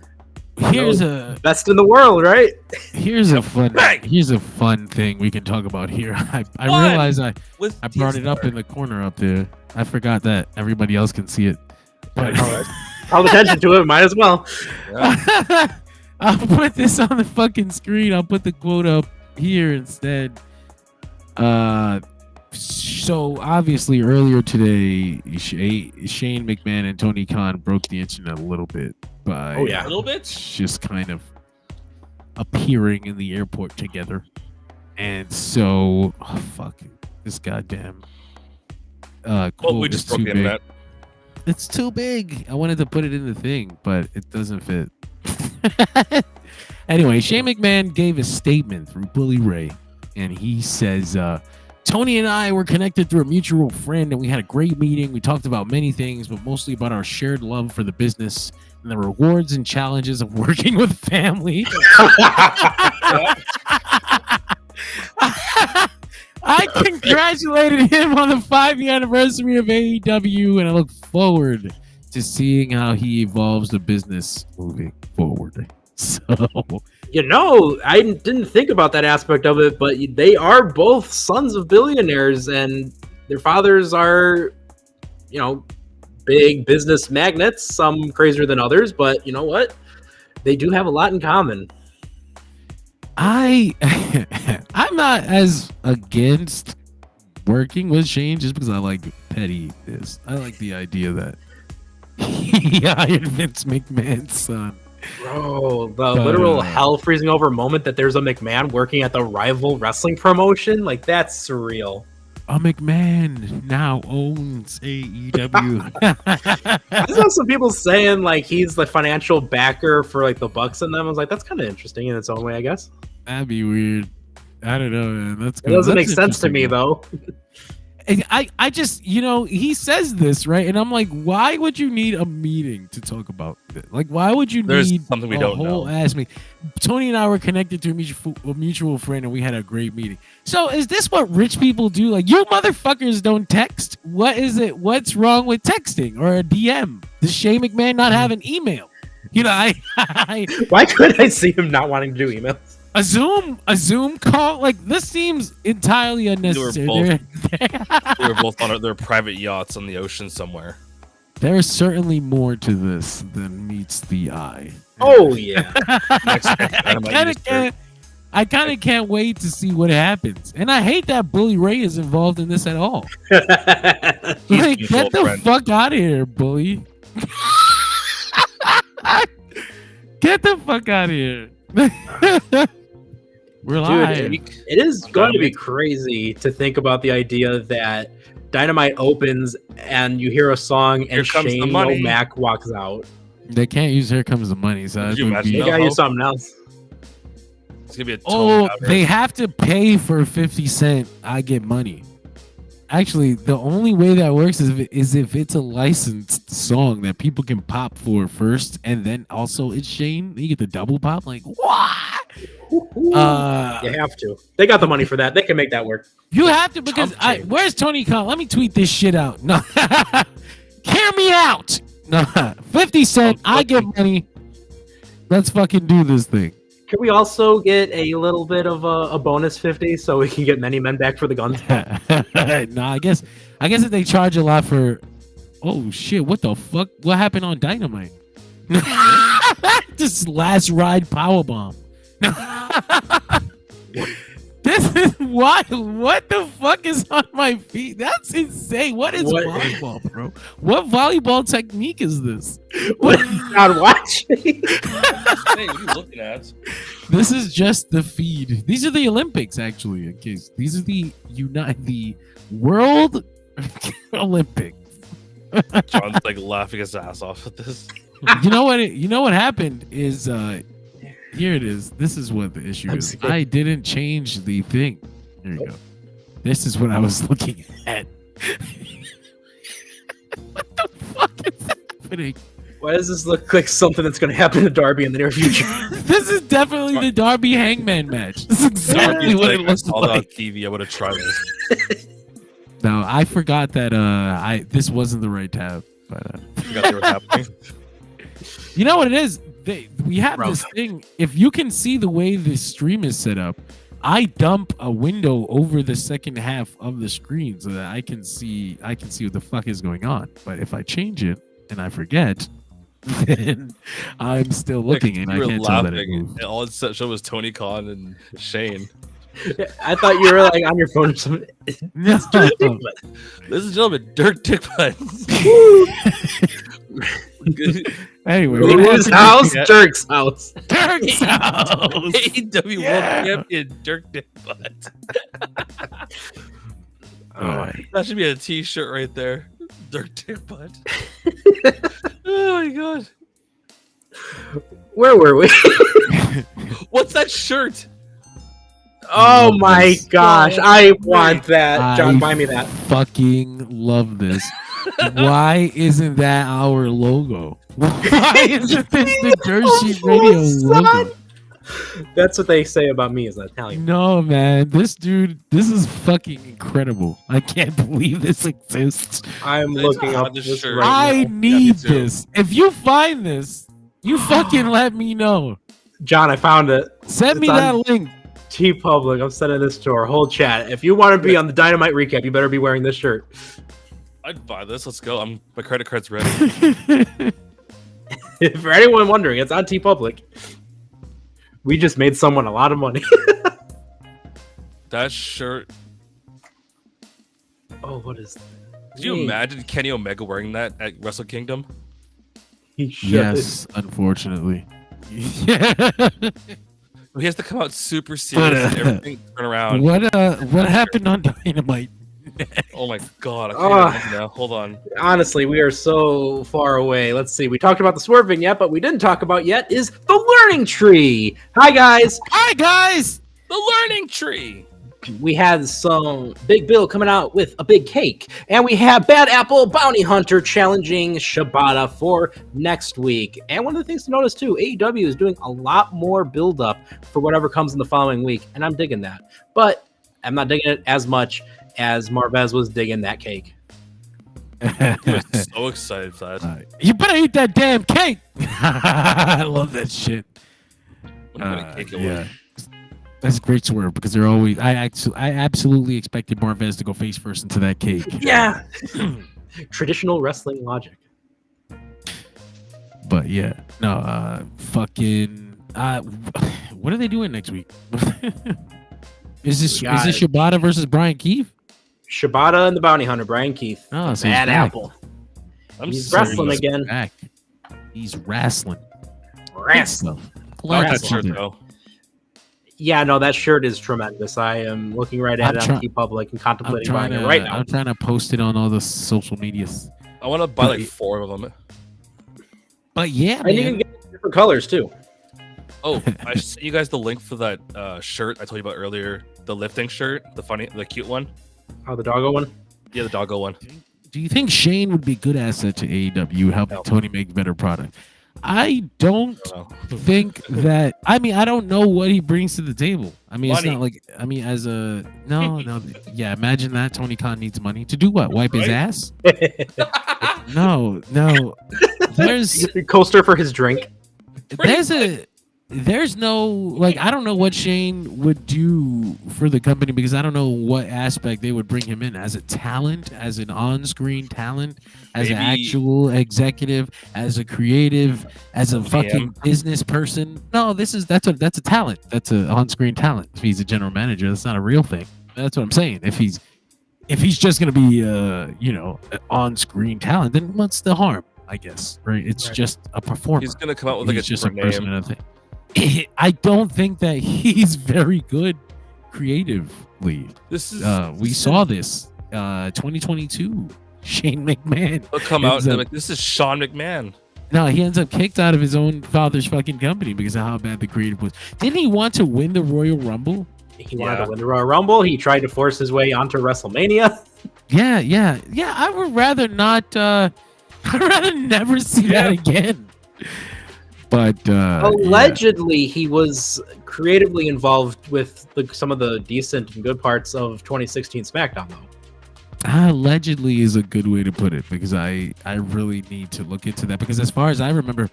here's a best in the world, right? here's a fun thing we can talk about here. I realize I brought it up in the corner up there. I forgot that everybody else can see it. But Call attention to it. Might as well. Yeah. I'll put this on the fucking screen. I'll put the quote up here instead. So obviously earlier today, Shane McMahon and Tony Khan broke the internet a little bit by a little bit, just kind of appearing in the airport together, and so this goddamn quote we just is broke too the big. internet. It's too big. I wanted to put it in the thing, but it doesn't fit. Anyway, Shane McMahon gave a statement through Bully Ray, and he says, Tony and I were connected through a mutual friend, and we had a great meeting. We talked about many things, but mostly about our shared love for the business and the rewards and challenges of working with family. I congratulated him on the 5-year anniversary of AEW, and I look forward to seeing how he evolves the business moving forward. So, I didn't think about that aspect of it, but they are both sons of billionaires, and their fathers are, big business magnates, some crazier than others, but you know what? They do have a lot in common. I'm not as against working with Shane just because I like pettiness. I like the idea that he hired Vince McMahon's son. Bro, the literal hell freezing over moment that there's a McMahon working at the rival wrestling promotion, like that's surreal. A McMahon now owns AEW. I saw some people saying like he's the financial backer for like the Bucks and them. I was like, that's kind of interesting in its own way, I guess. That'd be weird. I don't know, man. That's good. It doesn't make sense to me though. I just, he says this, right? And I'm like, why would you need a meeting to talk about it? Like, why would you need something we don't know? Ask me. Tony and I were connected to a mutual friend, and we had a great meeting. So is this what rich people do? Like, you motherfuckers don't text. What is it? What's wrong with texting or a DM? Does Shane McMahon not have an email? Why could I see him not wanting to do emails? A Zoom call, like this seems entirely unnecessary. They were both on their private yachts on the ocean somewhere. There's certainly more to this than meets the eye. Oh yeah. I kind of can't wait to see what happens, and I hate that Bully Ray is involved in this at all. Like, get the fuck out of here, Bully. Get the fuck out of here. We're Dude, live. it is going to be crazy to think about the idea that Dynamite opens and you hear a song Here and comes the Shane money. O'Mac walks out. They can't use "Here Comes the Money," so Could that's you gonna imagine be. They No gotta use hope. something else. It's gonna be a tone Oh, louder. they have to pay for 50 Cent. I get money. Actually, the only way that works is if it's a licensed song that people can pop for first, and then also it's Shane. You get the double pop. Like what? You have to. They got the money for that. They can make that work. You have to because Chump change. where's Tony Khan? Let me tweet this shit out. No, hear me out. No, 50 Cent. I get money. Let's fucking do this thing. Can we also get a little bit of a bonus 50 so we can get many men back for the guns? No, I guess if they charge a lot for, oh shit, what the fuck? What happened on Dynamite? This last ride powerbomb. This is what the fuck is on my feet? That's insane. What is volleyball, bro? What volleyball technique is this? What are you not watching? Hey, what are you looking at? This is just the feed. These are the Olympics, actually. In case these are the World Olympics. John's like laughing his ass off at this. You know what happened is here it is. This is what the issue is. scared. I didn't change the thing. Here you go. This is what I was looking at. What the fuck is happening? Why does this look like something that's going to happen to Darby in the near future? This is definitely the Darby Hangman match. This is exactly Darby's what like, it looks I saw that on like. TV. I would have tried this. No, I forgot that this wasn't the right tab. But Forgot they were happening. you know what it is? We have Bro. this thing. If you can see the way the stream is set up, I dump a window over the second half of the screen so that I can see what the fuck is going on. But if I change it and I forget, then I'm still looking and I You were can't tell that it laughing. moved. And all it showed was Tony Khan and Shane. I thought you were like on your phone or something. No. Ladies and gentlemen, Dirt Dick Buttons. Anyway, In what his happened- house, Yeah. Dirk's house. Dirk's house. AEW Yeah. World Champion Dirt Dick Butt. Oh, That should be a t-shirt right there. Dirt Dick Butt. Oh my god. Where were we? What's that shirt? Oh my this. gosh, I want that. I John, buy me that. fucking love this. Why isn't that our logo? Why isn't this the Dirt Sheet Radio logo? That's what they say about me as an Italian. No, man. This is fucking incredible. I can't believe this exists. I'm Let's looking have up this this shirt. right I now. need too. this. If you find this, you fucking let me know. John, I found it. Send me It's that on- link. T-Public. I'm sending this to our whole chat. If you want to be on the Dynamite recap, you better be wearing this shirt. I'd buy this. Let's go. My credit card's ready. For anyone wondering, it's on T-Public. We just made someone a lot of money. That shirt. Oh, what is that? Could you imagine Kenny Omega wearing that at Wrestle Kingdom? He should. Yes, unfortunately. He has to come out super serious and everything turn around. What happened on Dynamite? Oh my god, I can't even Ah. imagine now. Hold on. Honestly, we are so far away. Let's see. We talked about the swerving yet, but we didn't talk about yet is the learning tree. Hi, guys. Hi guys. The learning tree. We had some Big Bill coming out with a big cake, and we have Bad Apple Bounty Hunter challenging Shibata for next week. And one of the things to notice too, AEW is doing a lot more build up for whatever comes in the following week, and I'm digging that. But I'm not digging it as much as Marvez was digging that cake. I'm so excited for that. You better eat that damn cake. I love that shit. I'm gonna take it away. That's a great swerve because they're always. I absolutely expected Marvez to go face first into that cake. Yeah. Traditional wrestling logic. But yeah, no, fucking. What are they doing next week? Is this Shibata versus Bryan Keith? Shibata and the Bounty Hunter, Brian Keith. Oh, so Bad he's back. Apple. He's He's wrestling again. Back. He's wrestling. Wrestling. I like that Wrestling. shirt though. Yeah, no, that shirt is tremendous. I am looking right at it on TeePublic and contemplating buying it right now. I'm trying to post it on all the social medias. I want to buy like 4 of them. But yeah, and you can get different colors too. Oh, I sent you guys the link for that shirt I told you about earlier. The lifting shirt, the cute one. Oh, the doggo one? Yeah, the doggo one. Do you think Shane would be a good asset to AEW, helping Tony make better product? I don't think that. I mean, I don't know what he brings to the table. I mean, money. It's not like. I mean, as a no. Yeah, imagine that Tony Khan needs money to do what? Wipe his ass? No. There's a coaster for his drink. There's no, like, I don't know what Shane would do for the company because I don't know what aspect they would bring him in as a talent, as an on-screen talent, as an actual executive, as a creative, as a fucking business person. No, that's a talent. That's an on-screen talent. If he's a general manager, that's not a real thing. That's what I'm saying. If he's just gonna be an on-screen talent, then what's the harm? I guess, right? It's just a performer. He's gonna come out with like He's a just a different person name. and a thing. I don't think that he's very good creatively. We saw this 2022. Shane McMahon. He'll come out and be like, "This is Sean McMahon." No, he ends up kicked out of his own father's fucking company because of how bad the creative was. Didn't he want to win the Royal Rumble? He wanted to win the Royal Rumble. He tried to force his way onto WrestleMania. Yeah. I would rather not. I'd rather never see that again. But allegedly, he was creatively involved with some of the decent and good parts of 2016 SmackDown, though. Allegedly is a good way to put it because I really need to look into that because as far as I remember,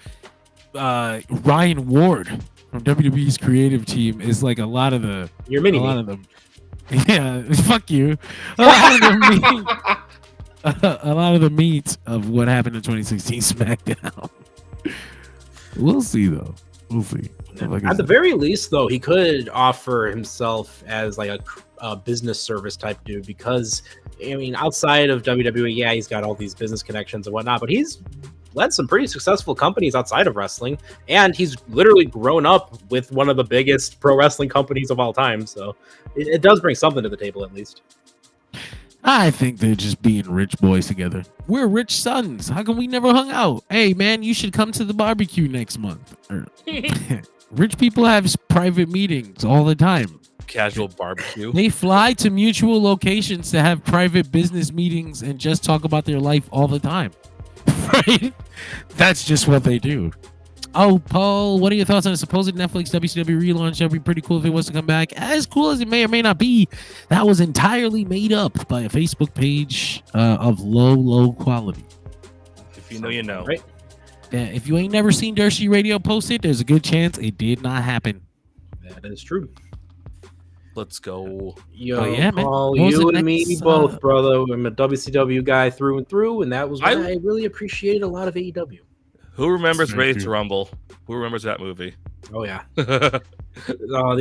Ryan Ward from WWE's creative team is like a lot of them. Yeah, fuck you. A lot of the meat of what happened in 2016 SmackDown. We'll see, though. We'll see. At the very least, though, he could offer himself as like a business service type dude because, I mean, outside of WWE, yeah, he's got all these business connections and whatnot, but he's led some pretty successful companies outside of wrestling, and he's literally grown up with one of the biggest pro wrestling companies of all time. So it does bring something to the table, at least. I think they're just being rich boys together. We're rich sons. How come we never hung out? Hey, man, you should come to the barbecue next month. Rich people have private meetings all the time. Casual barbecue. They fly to mutual locations to have private business meetings and just talk about their life all the time. Right? That's just what they do. Oh, Paul, what are your thoughts on a supposed Netflix WCW relaunch? That'd be pretty cool if it was to come back. As cool as it may or may not be, that was entirely made up by a Facebook page of low quality. If you know, you know. Right? Yeah, if you ain't never seen Dershi Radio posted, there's a good chance it did not happen. That is true. Let's go. Yo, yeah, man. Paul, you and me both, brother. I'm a WCW guy through and through, and that was why I really appreciated a lot of AEW. Who remembers Ready to Rumble? Who remembers that movie? Oh, yeah. The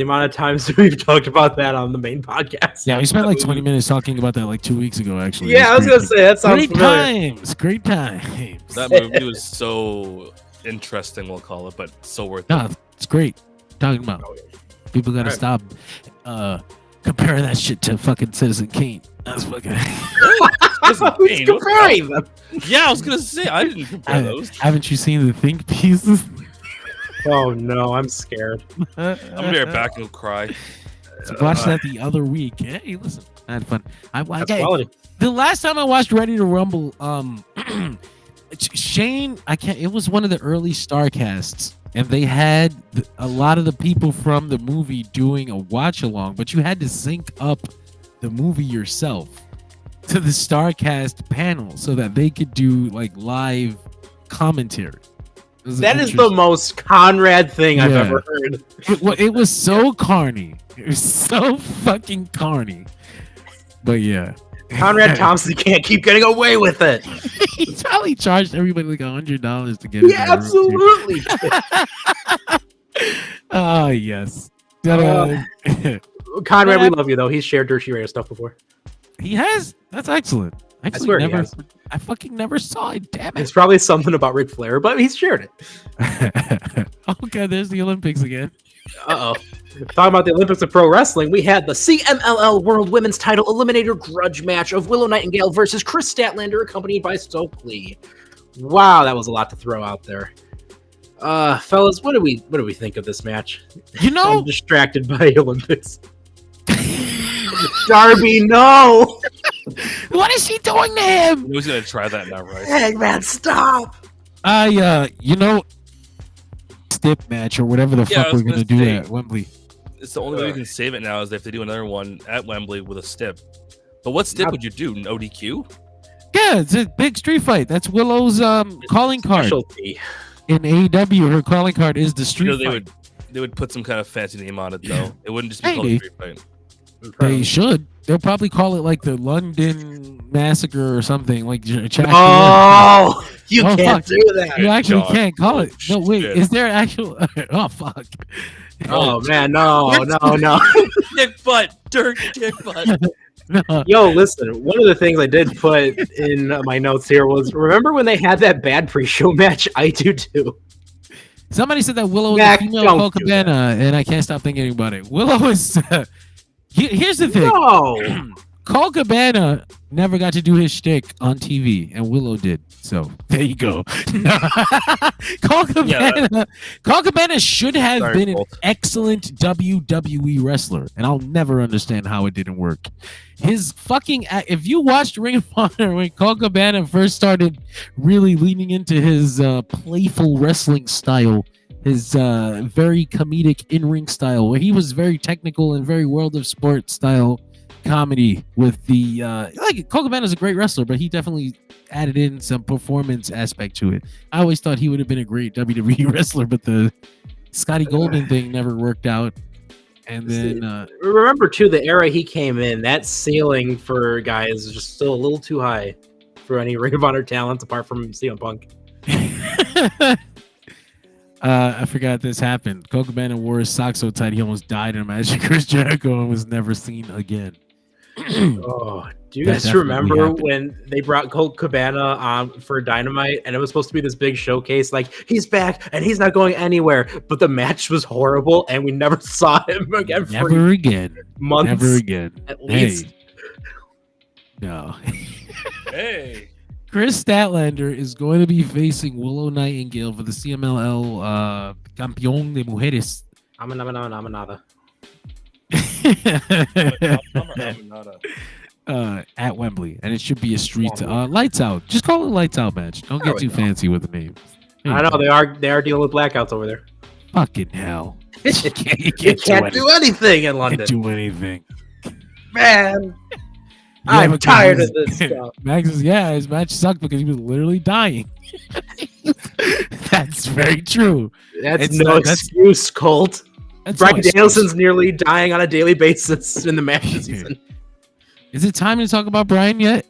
amount of times we've talked about that on the main podcast. Yeah, we spent like 20 minutes talking about that like 2 weeks ago, actually. Yeah, I was going to say, that sounds familiar. Great times. That movie was so interesting, we'll call it, but so worth it. No, it's great. Talking about people got to stop comparing that shit to fucking Citizen Kane. That's fucking... Who's comparing them? Yeah, I was gonna say I didn't compare those. Haven't you seen the think pieces? Oh no, I'm scared. I'm gonna be right back and cry. Watched that the other week. Hey, listen, I had fun. Quality. The last time I watched Ready to Rumble, Shane, it was one of the early Starcasts, and they had a lot of the people from the movie doing a watch along, but you had to sync up the movie yourself to the Starcast panel so that they could do like live commentary. That is the most Conrad thing I've ever heard. It was so carny. It was so fucking carny. But yeah. Conrad Thompson can't keep getting away with it. He probably charged everybody like $100 to get it. Yeah, absolutely. Oh, yes. Conrad, we love you, though. He's shared Dershi Radio stuff before. He has? That's excellent. I swear he has. I fucking never saw it. Damn it. It's probably something about Ric Flair, but he's shared it. Oh, God, there's the Olympics again. Talking about the Olympics of Pro Wrestling, we had the CMLL World Women's Title Eliminator Grudge match of Willow Nightingale versus Chris Statlander, accompanied by Stokely. Wow, that was a lot to throw out there. Fellas, what do we think of this match? You know, I'm distracted by Olympics. Darby, no! what is she doing to him? Who's gonna try that now, right? Hangman, stop! Stip match or whatever the Yeah, I fuck was we're gonna gonna do say- at Wembley. It's the only way we can save it now is if they do another one at Wembley with a stip. But what stip would you do? An ODQ? Yeah, it's a big street fight. That's Willow's calling card Specialty. in AEW. Her calling card is the You street know, they fight. would put some kind of fancy name on it though. It wouldn't just be Hey, called a they- street fight. They should. They'll probably call it like the London Massacre or something. Like Oh, you Oh, can't fuck. do that. you actually God. can't call it. No, wait. Shit. Is there actual? Oh fuck. Oh man, no. Kick butt, dirt kick butt. No. Yo, listen, one of the things I did put in my notes here was, remember when they had that bad pre-show match? I do too. Somebody said that Willow is Mac, a female don't Cole do Cabana, and I can't stop thinking about it. Willow is. Here's the thing. No. Cole Cabana never got to do his shtick on TV, and Willow did. So there you go. Cole Cabana should have Sorry, been an Colt. excellent WWE wrestler, and I'll never understand how it didn't work. His fucking if you watched Ring of Honor when Cole Cabana first started really leaning into his playful wrestling style, his very comedic in-ring style, where he was very technical and very World of Sport style comedy with the like Cole Cabana is a great wrestler, but he definitely added in some performance aspect to it. I always thought he would have been a great WWE wrestler, but the Scotty Goldman thing never worked out. And then Remember too, the era he came in, that ceiling for guys is just still a little too high for any Ring of Honor talents apart from CM Punk. I forgot this happened. Cole Cabana wore his socks so tight he almost died in a match with Chris Jericho and was never seen again. Oh, do you That guys definitely remember happened. when they brought Colt Cabana on for Dynamite and it was supposed to be this big showcase, like he's back and he's not going anywhere, but the match was horrible and we never saw him again for Never again. months Never again. at least. Hey. No. Hey. Chris Statlander is going to be facing Willow Nightingale for the CMLL Campeón de Mujeres. I'm another. At Wembley, and it should be a street lights out. Just call it lights out match. Don't There get we too go. fancy with the name. I know they are dealing with blackouts over there. Fucking hell. You can't do anything in London, Can't do anything. man. Yeah, I'm because tired his- of this stuff. Max is his match sucked because he was literally dying. That's very true. That's It's no not- that's- excuse, Colt. That's Bryan no excuse. Danielson's nearly dying on a daily basis in the match season. Is it time to talk about Bryan yet?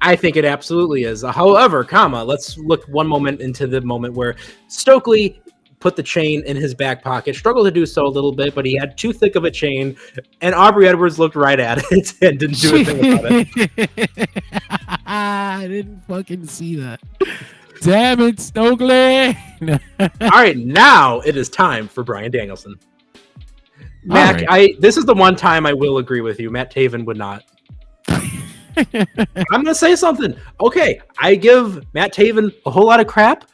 I think it absolutely is. However, let's look one moment into the moment where Stokely put the chain in his back pocket, struggled to do so a little bit, but he had too thick of a chain, and Aubrey Edwards looked right at it and didn't do anything about it. I didn't fucking see that. Damn it, Stokely. All right, now it is time for Bryan Danielson. Mac, right. this is the one time I will agree with you. Matt Taven would not. I'm gonna say something. Okay, I give Matt Taven a whole lot of crap.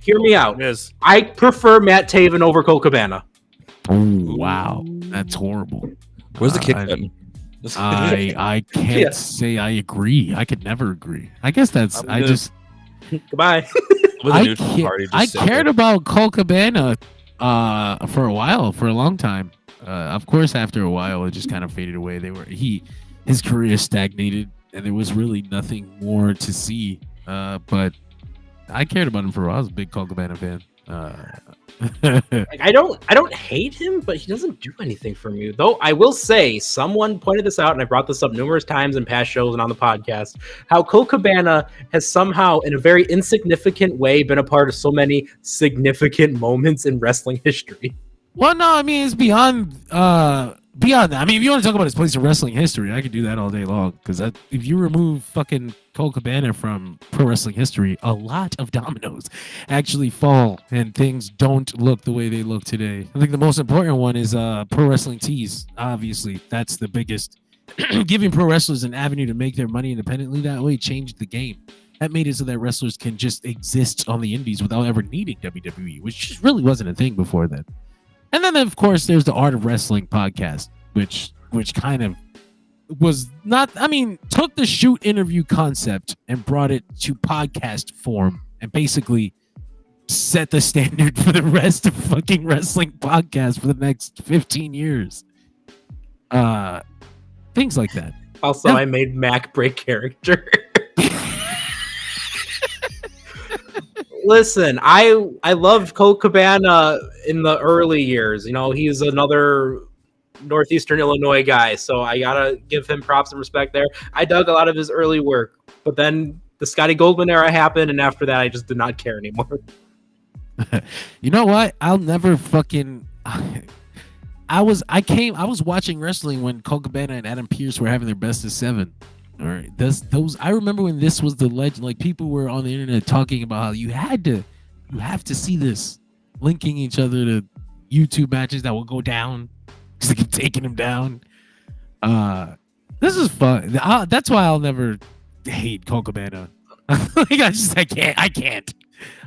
Hear me out. It is. I prefer Matt Taven over Colt Cabana. Oh, wow. That's horrible. Where's the kick I- button? I can't Yeah. say I agree. I could never agree. I guess that's I'm I gonna- just Goodbye. With a I, neutral party, just I sit cared there. about Cole Cabana for a long time. Of course, after a while, it just kind of faded away. His career stagnated, and there was really nothing more to see. But I cared about him for a while. I was a big Cole Cabana fan. Like, I don't hate him, but he doesn't do anything for me. Though I will say, someone pointed this out, and I brought this up numerous times in past shows and on the podcast, how Colt Cabana has somehow, in a very insignificant way, been a part of so many significant moments in wrestling history. Well, no, I mean it's beyond beyond that, I mean, if you want to talk about his place in wrestling history, I could do that all day long. Because if you remove fucking Colt Cabana from pro wrestling history, a lot of dominoes actually fall, and things don't look the way they look today. I think the most important one is pro wrestling tees. Obviously, that's the biggest. Giving pro wrestlers an avenue to make their money independently that way changed the game. That made it so that wrestlers can just exist on the indies without ever needing WWE, which just really wasn't a thing before then. And then, of course, there's the Art of Wrestling podcast, which kind of was not, I mean, took the shoot interview concept and brought it to podcast form and basically set the standard for the rest of fucking wrestling podcasts for the next 15 years. Things like that. Also, I made Mac break character. Listen, I loved Colt Cabana in the early years. You know, he's another Northeastern Illinois guy, so I gotta give him props and respect there. I dug a lot of his early work, but then the Scotty Goldman era happened, and after that, I just did not care anymore. You know what? I'll never fucking. I was watching wrestling when Colt Cabana and Adam Pearce were having their best of 7. All right, those I remember when this was the legend. Like, people were on the internet talking about how you have to see this, linking each other to YouTube matches that will go down because they keep taking them down. This is fun. That's why I'll never hate Colt Cabana. Like, I can't.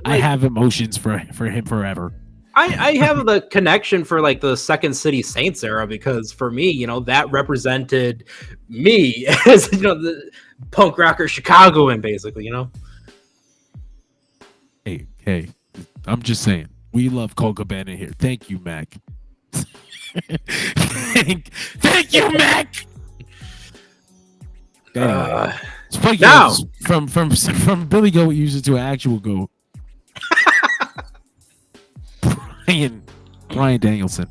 I have emotions for him forever. I have the connection for like the Second City Saints era because for me, you know, that represented me as, you know, the punk rocker Chicagoan, basically, you know. Hey, I'm just saying, we love Colt Cabana here. Thank you, Mac. Thank you, Mac. Now from Billy Goat uses to an actual goat. Bryan Danielson.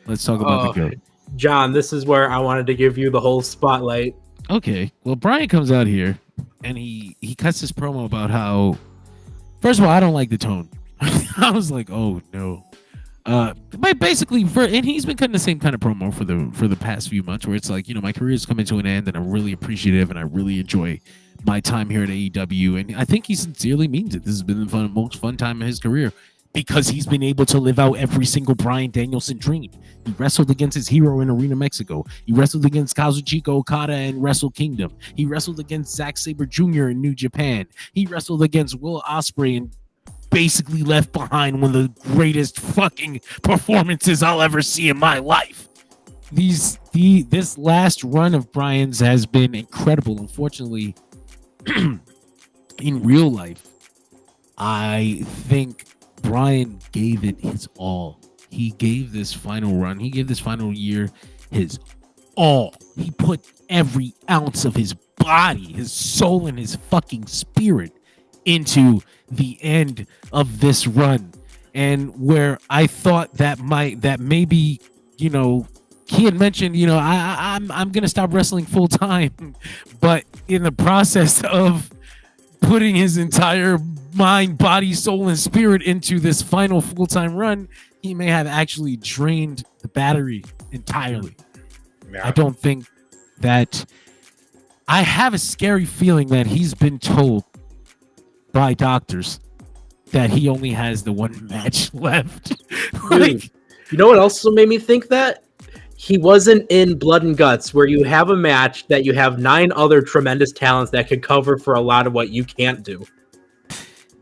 Let's talk about the GOAT. John, this is where I wanted to give you the whole spotlight. Okay. Well, Bryan comes out here and he cuts his promo about how, first of all, I don't like the tone. I was like, oh no. But basically, and he's been cutting the same kind of promo for the past few months, where it's like, you know, my career's coming to an end, and I'm really appreciative, and I really enjoy my time here at AEW, and I think he sincerely means it. This has been the most fun time of his career, because he's been able to live out every single Bryan Danielson dream. He wrestled against his hero in Arena Mexico. He wrestled against Kazuchika Okada in Wrestle Kingdom. He wrestled against Zack Sabre Jr. in New Japan. He wrestled against Will Ospreay and basically left behind one of the greatest fucking performances I'll ever see in my life. This last run of Bryan's has been incredible. Unfortunately, in real life, I think Bryan gave it his all. He gave this final run, he gave this final year his all. He put every ounce of his body, his soul, and his fucking spirit into the end of this run. And where I thought that maybe, you know, he had mentioned, you know, I'm gonna stop wrestling full time, but in the process of putting his entire mind, body, soul, and spirit into this final full-time run, he may have actually drained the battery entirely. Yeah. I don't think that. I have a scary feeling that he's been told by doctors that he only has the one match left. Dude, you know what also made me think that? He wasn't in Blood and Guts, where you have a match that you have 9 other tremendous talents that could cover for a lot of what you can't do.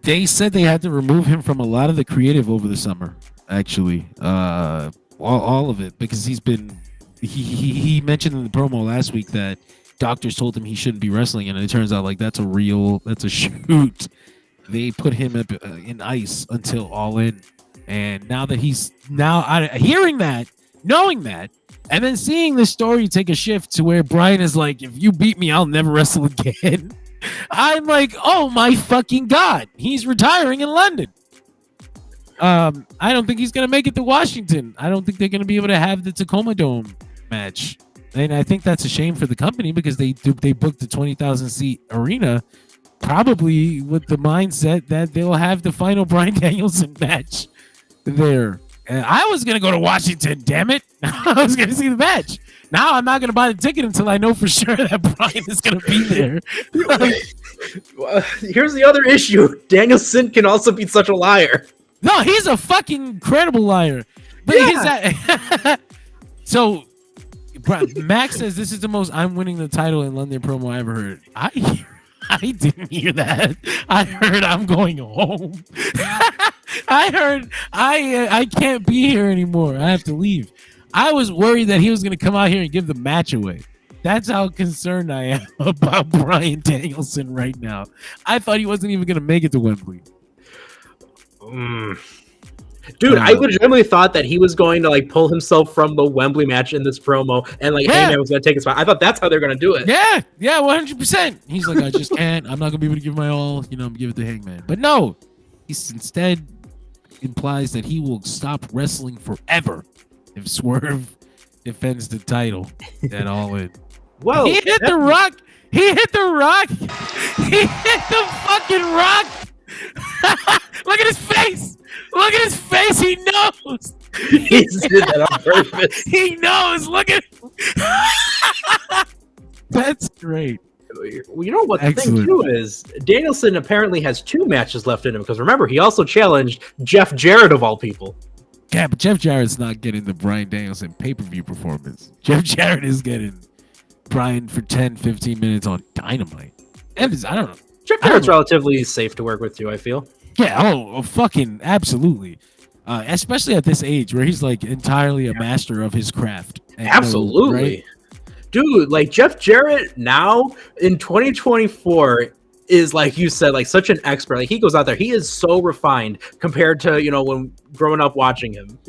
They said they had to remove him from a lot of the creative over the summer, actually. All of it, because he's been... He mentioned in the promo last week that doctors told him he shouldn't be wrestling, and it turns out like that's a shoot. They put him up in ice until All In. And now that he's... hearing that, knowing that, and then seeing the story take a shift to where Bryan is like, if you beat me, I'll never wrestle again. I'm like, oh my fucking God, he's retiring in London. I don't think he's going to make it to Washington. I don't think they're going to be able to have the Tacoma Dome match. And I think that's a shame for the company, because they booked the 20,000 seat arena probably with the mindset that they'll have the final Bryan Danielson match there. I was gonna go to Washington. Damn it! I was gonna see the match. Now I'm not gonna buy the ticket until I know for sure that Bryan is gonna be there. Here's the other issue: Danielson can also be such a liar. No, he's a fucking incredible liar. But so Max says this is the most I'm winning the title in London promo I ever heard. I didn't hear that. I heard I'm going home. I heard I can't be here anymore. I have to leave. I was worried that he was going to come out here and give the match away. That's how concerned I am about Bryan Danielson right now. I thought he wasn't even going to make it to Wembley. Dude, I legitimately thought that he was going to like pull himself from the Wembley match in this promo and like Hangman was going to take his spot. I thought that's how they're going to do it. Yeah, 100%. He's like, I just can't. I'm not going to be able to give my all. I'm going to give it to Hangman. But no, he's instead implies that he will stop wrestling forever if Swerve defends the title at Allin. Whoa. He hit the rock. He hit the rock. He hit the fucking rock. Look at his face. Look at his face. He knows. He did that on purpose. He knows. Look at That's great. You know what the thing too is? Danielson apparently has 2 matches left in him because remember, he also challenged Jeff Jarrett of all people. Yeah, but Jeff Jarrett's not getting the Bryan Danielson pay-per-view performance. Jeff Jarrett is getting Bryan for 10, 15 minutes on Dynamite. And I don't know. Jeff Jarrett's relatively safe to work with too, I feel. Yeah, fucking absolutely. Especially at this age where he's like entirely a master of his craft. Absolutely. Right? Dude, like Jeff Jarrett now in 2024 is like you said, like such an expert. Like he goes out there, he is so refined compared to, when growing up watching him.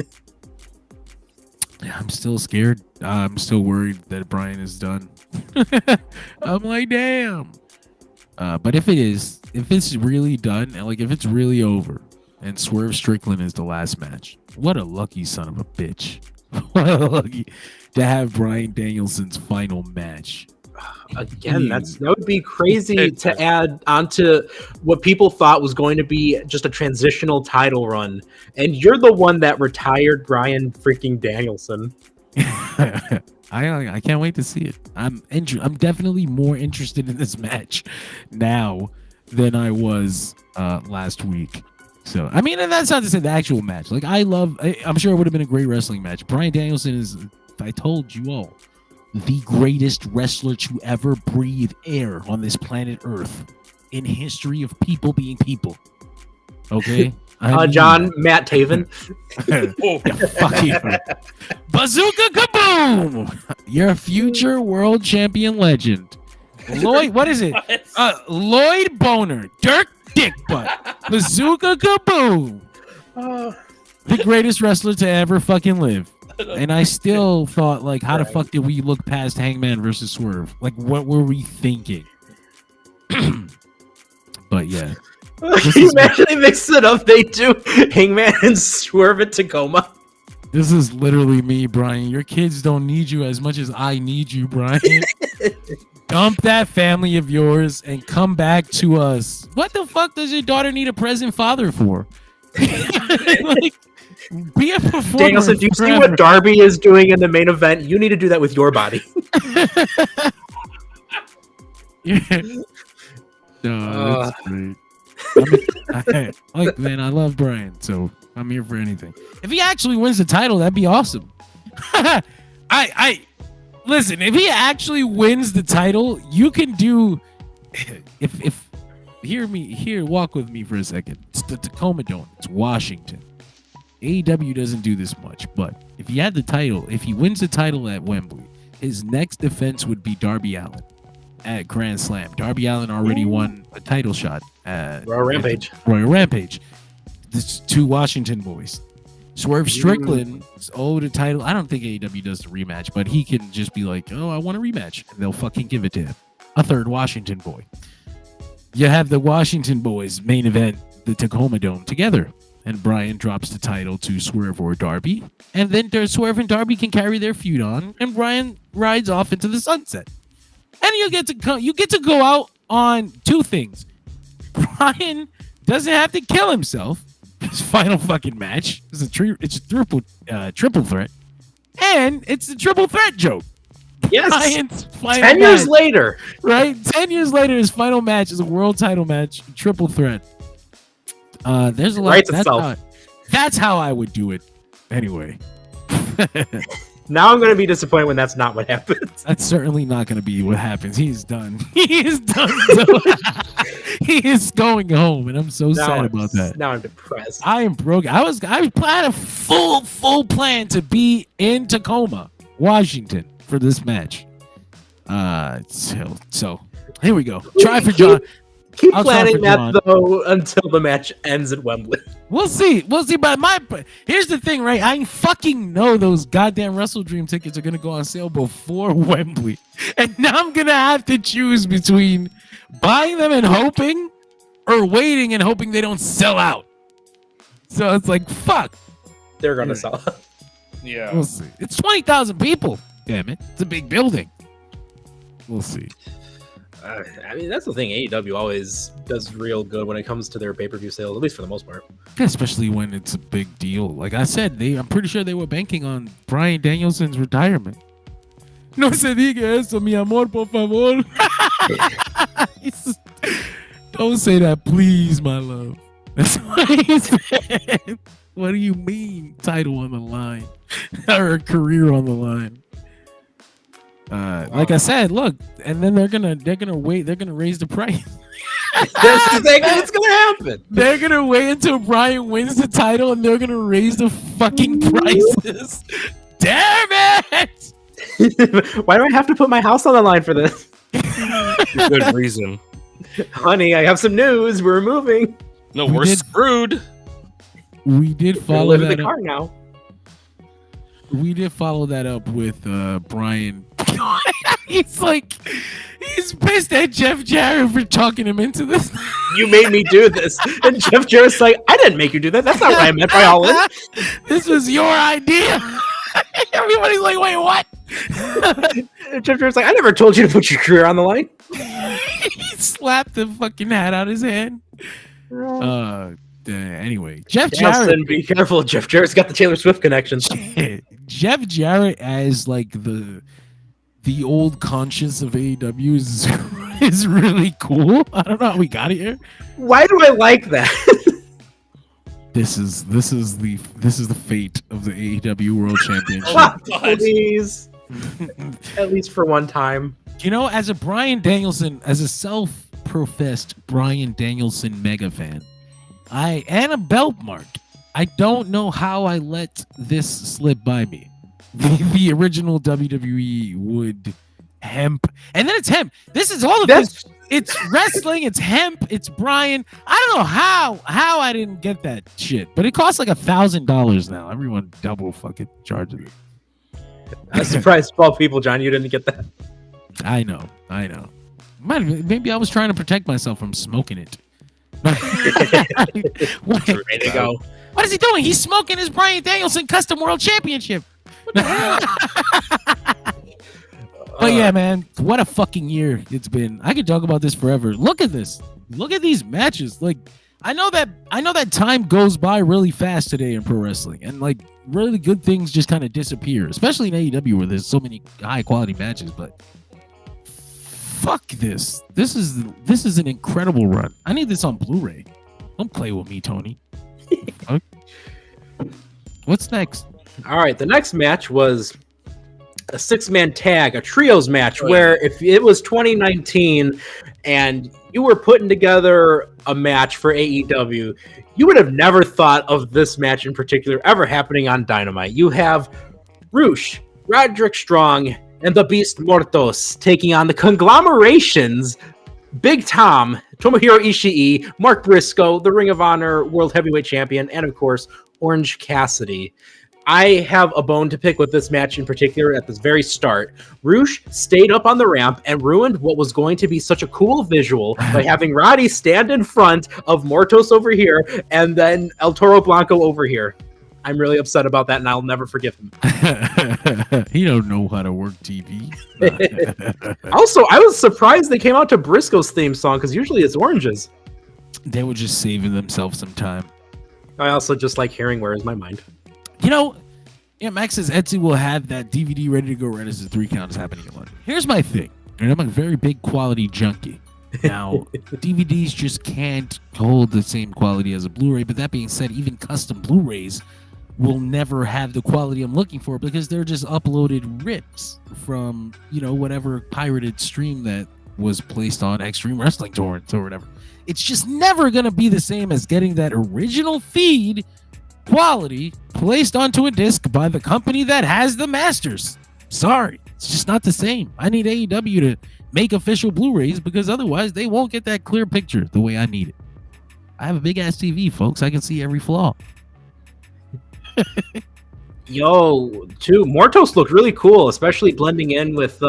I'm still scared. I'm still worried that Bryan is done. I'm like, damn. But if it's really done, and like if it's really over, and Swerve Strickland is the last match, what a lucky son of a bitch! What a lucky to have Bryan Danielson's final match. Again, that would be crazy to add onto what people thought was going to be just a transitional title run, and you're the one that retired Bryan freaking Danielson. I can't wait to see it. I'm definitely more interested in this match now than I was last week. So I mean, and that's not to say the actual match. Like I'm sure it would have been a great wrestling match. Bryan Danielson is, I told you all, the greatest wrestler to ever breathe air on this planet Earth in history of people being people. Okay. John Matt Taven. Fuck you. Bazooka kaboom! Your future world champion legend. Lloyd, what is it? Lloyd Boner. Dirk Dick Butt. Bazooka kaboom. The greatest wrestler to ever fucking live. And I still thought, like, how the fuck did we look past Hangman versus Swerve? Like, what were we thinking? But yeah. Can you imagine they mix it up? They do Hangman and Swerve at Tacoma. This is literally me, Bryan. Your kids don't need you as much as I need you, Bryan. Dump that family of yours and come back to us. What the fuck does your daughter need a present father for? Like, be a performer. Danielson, do you see what Darby is doing in the main event? You need to do that with your body. No, that's great. Man, I love Bryan, so I'm here for anything. If he actually wins the title, that'd be awesome. I listen. If he actually wins the title, you can do. If walk with me for a second. It's the Tacoma Dome. It's Washington. AEW doesn't do this much, but if he had the title, if he wins the title at Wembley, his next defense would be Darby Allin at Grand Slam. Darby Allin already won a title shot at Royal Rampage. This 2 Washington boys. Swerve Strickland is owed a title. I don't think AEW does the rematch, but he can just be like, oh, I want a rematch. And they'll fucking give it to him. A 3rd Washington boy. You have the Washington boys main event, the Tacoma Dome, together. And Bryan drops the title to Swerve or Darby. And then Swerve and Darby can carry their feud on. And Bryan rides off into the sunset. And you get to go out on 2 things. Bryan doesn't have to kill himself this final fucking match. It's a triple threat, and it's a triple threat joke. Yes. Bryan's final 10 years match, later. right? 10 years later, his final match is a world title match, triple threat. There's a lot. Writes itself. That's how I would do it. Anyway. Now I'm going to be disappointed when that's not what happens. That's certainly not going to be what happens. He's done. He is done. He is going home, and I'm so sad about that. Now I'm depressed. I am broke. I had a full plan to be in Tacoma, Washington, for this match. So here we go. Try for John. Keep I'll try planning for that John. though until the match ends at Wembley. We'll see. But here's the thing, right? I fucking know those goddamn Wrestle Dream tickets are gonna go on sale before Wembley, and now I'm gonna have to choose between buying them and hoping, or waiting and hoping they don't sell out. So it's like, fuck. They're gonna sell. Yeah. We'll see. It's 20,000 people. Damn it! It's a big building. We'll see. I mean, that's the thing. AEW always does real good when it comes to their pay-per-view sales, at least for the most part. Especially when it's a big deal. Like I said, I'm pretty sure they were banking on Bryan Danielson's retirement. No se diga eso, mi amor, por favor. Don't say that, please, my love. That's what he said. What do you mean, title on the line, or a career on the line? Like I said, look, and then they're gonna raise the price. That's exactly what's gonna happen. They're gonna wait until Bryan wins the title, and they're gonna raise the fucking prices. Damn it! Why do I have to put my house on the line for this? Good reason. Honey, I have some news. We're moving. No, We we're did- screwed. We did We're follow living that the up. car now. We did follow that up with Bryan. He's pissed at Jeff Jarrett for talking him into this. You made me do this. And Jeff Jarrett's like, I didn't make you do that. That's not what I meant by all in. This was your idea. Everybody's like, wait, what? Jeff Jarrett's like, I never told you to put your career on the line. He slapped the fucking hat out his hand. Anyway, Jeff Justin, Jarrett. be careful. Jeff Jarrett's got the Taylor Swift connection. Jeff Jarrett as like the old conscience of AEW is really cool. I don't know how we got here. Why do I like that? This is the fate of the AEW World Championship. Please. At least for one time. You know, as a Bryan Danielson, as a self-professed Bryan Danielson mega fan, and a belt mark, I don't know how I let this slip by me. The original WWE would hemp, and then it's hemp. This is all of this. It's wrestling. It's hemp. It's Bryan. I don't know how I didn't get that shit, but it costs like $1,000 now. Everyone double fucking charges it. I'm surprised 12 people, John, you didn't get that. I know. Maybe I was trying to protect myself from smoking it. What? Ready to go. What is he doing? He's smoking his Bryan Danielson Custom World Championship. But yeah, man, what a fucking year it's been. I could talk about this forever. Look at this. Look at these matches. Like, I know that time goes by really fast today in pro wrestling, and like really good things just kind of disappear, especially in AEW where there's so many high quality matches. But fuck this. This is an incredible run. I need this on Blu-ray. Don't play with me, Tony. What's next? All right, the next match was a 6-man tag, a trios match, where if it was 2019 and you were putting together a match for AEW, you would have never thought of this match in particular ever happening on Dynamite. You have Rush, Roderick Strong, and the Beast Mortos taking on the conglomerations Big Tom, Tomohiro Ishii, Mark Briscoe, the Ring of Honor World Heavyweight Champion, and of course, Orange Cassidy. I have a bone to pick with this match in particular at the very start. Rush stayed up on the ramp and ruined what was going to be such a cool visual by having Roddy stand in front of Mortos over here and then El Toro Blanco over here. I'm really upset about that, and I'll never forgive him. He don't know how to work TV. Also, I was surprised they came out to Briscoe's theme song, because usually it's Orange's. They were just saving themselves some time. I also just like hearing "Where Is My Mind." You know, yeah, Max says Etsy will have that DVD ready to go right as the 3 count is happening in London. Here's my thing, and I'm a very big quality junkie. Now, DVDs just can't hold the same quality as a Blu-ray, but that being said, even custom Blu-rays will never have the quality I'm looking for because they're just uploaded rips from, whatever pirated stream that was placed on Extreme Wrestling Torrents or whatever. It's just never going to be the same as getting that original feed quality placed onto a disc by the company that has the masters. Sorry, it's just not the same. I need AEW to make official Blu-rays because otherwise they won't get that clear picture the way I need it. I have a big ass TV, folks. I can see every flaw. Yo, too, Mortos looked really cool, especially blending in with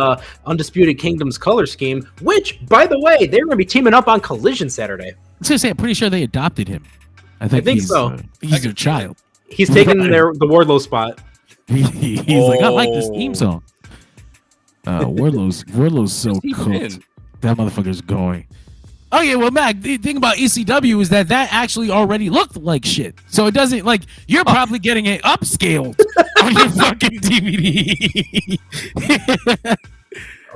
Undisputed Kingdom's color scheme, which, by the way, they're going to be teaming up on Collision Saturday. I was going to say, I'm pretty sure they adopted him. I think so. He's their child. He's taking the Wardlow spot. He's like, I like this theme song. Wardlow's so cooked. That motherfucker's going. Oh yeah, well, Mac, the thing about ECW is that actually already looked like shit. So it doesn't you're probably getting it upscaled on your fucking DVD.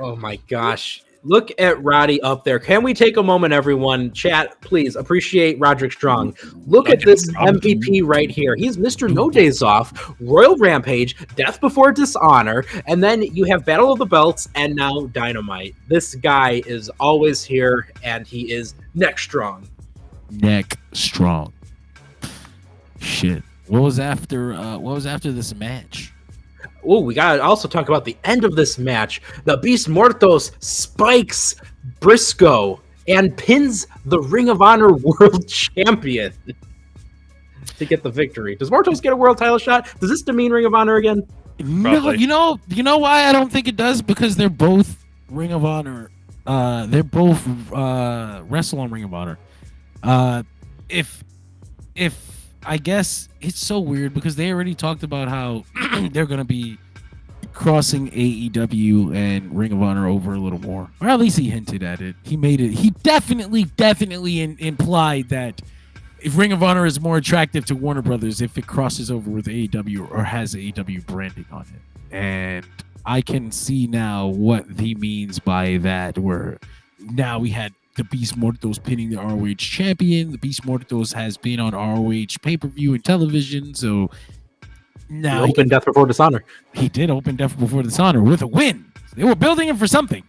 Oh my gosh. Look at Roddy up there. Can we take a moment, everyone? Chat, please. Appreciate Roderick Strong. Look at this MVP right here. He's Mr. No Days Off, Royal Rampage, Death Before Dishonor, and then you have Battle of the Belts, and now Dynamite. This guy is always here, and he is neck strong. Neck strong. Shit. What was after this match? Oh, we gotta also talk about the end of this match. The Beast Mortos spikes Briscoe and pins the Ring of Honor World Champion to get the victory. Does Mortos get a world title shot? Does this demean Ring of Honor again? Probably. No, you know why I don't think it does? Because they're both Ring of Honor. They're both wrestle on Ring of Honor. If I guess it's so weird because they already talked about how they're going to be crossing AEW and Ring of Honor over a little more. Or at least he hinted at it. He made it. He definitely implied that if Ring of Honor is more attractive to Warner Brothers if it crosses over with AEW or has AEW branding on it. And I can see now what he means by that, where now we had the Beast Mortos pinning the ROH champion. The Beast Mortos has been on ROH pay-per-view and television, so now he opened Death Before Dishonor. He did open Death Before Dishonor with a win. They were building him for something.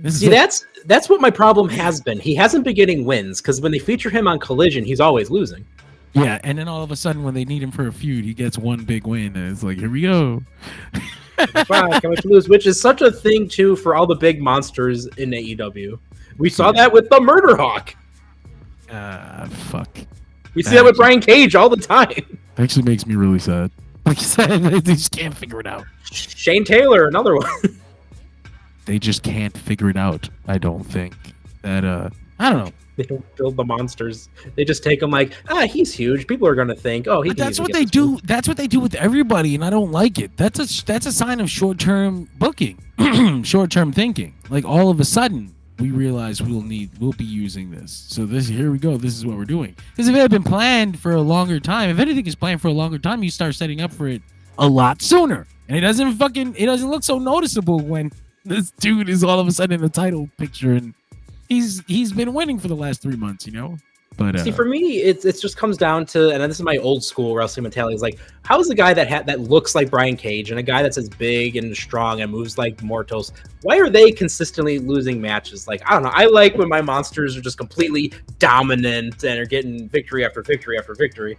See, that's what my problem has been. He hasn't been getting wins because when they feature him on Collision, he's always losing. Yeah, and then all of a sudden when they need him for a feud, he gets one big win, and it's like, here we go. Wow, how much lose? Which is such a thing too for all the big monsters in AEW. We saw that with the Murder Hawk. Fuck. We see that with Brian Cage all the time. Actually makes me really sad. Like you said, they just can't figure it out. Shane Taylor, another one. They just can't figure it out. I don't think that. I don't know. They don't build the monsters. They just take them like, he's huge. People are gonna think, but that's what they do. That's what they do with everybody, and I don't like it. That's a sign of short-term booking, short-term thinking. Like all of a sudden, we realize we'll be using this. So here we go. This is what we're doing. Because if it had been planned for a longer time, if anything is planned for a longer time, you start setting up for it a lot sooner. And it doesn't look so noticeable when this dude is all of a sudden in the title picture and he's been winning for the last 3 months, But see, for me, it just comes down to, and this is my old school wrestling mentality, is like, how is a guy that looks like Brian Cage and a guy that's as big and strong and moves like Mortos, why are they consistently losing matches? Like, I don't know. I like when my monsters are just completely dominant and are getting victory after victory after victory.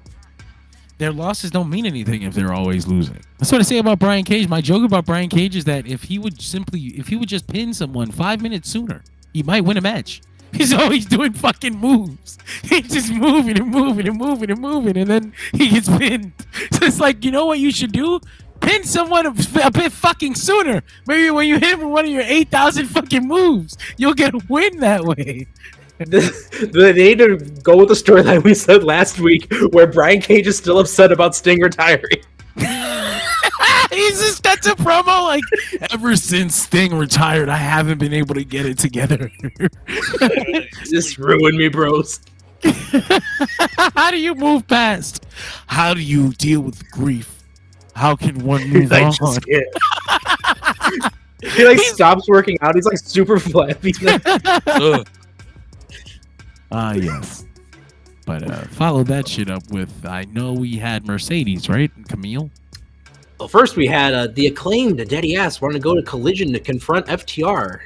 Their losses don't mean anything if they're always losing. That's what I say about Brian Cage. My joke about Brian Cage is that if he would just pin someone 5 minutes sooner, he might win a match. He's always doing fucking moves. He's just moving and moving and moving and moving, and then he gets pinned. So it's like, you know what you should do? Pin someone a bit fucking sooner. Maybe when you hit him with one of your 8,000 fucking moves, you'll get a win that way. They need to go with the storyline we said last week, where Brian Cage is still upset about Sting retiring. That's a promo. Like, ever since Sting retired, I haven't been able to get it together. Just ruined me, bros. How do you move past? How do you deal with grief? How can one move I on? just can't. He like stops working out. He's like super flabby. Ugh. Yes. But follow that shit up with, I know we had Mercedes, right? And Camille? Well, first we had the Acclaimed Daddy Ass wanting to go to Collision to confront FTR.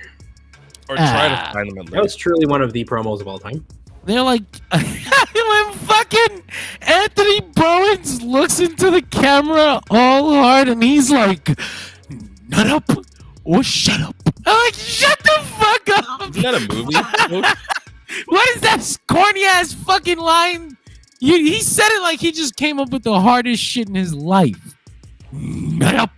Or try to find them at That least. was truly one of the promos of all time. They're like, when fucking Anthony Bowens looks into the camera all hard and he's like, nut up or shut up. I'm like, shut the fuck up. Isn't that a movie? What is that corny ass fucking line? He said it like he just came up with the hardest shit in his life. Nut up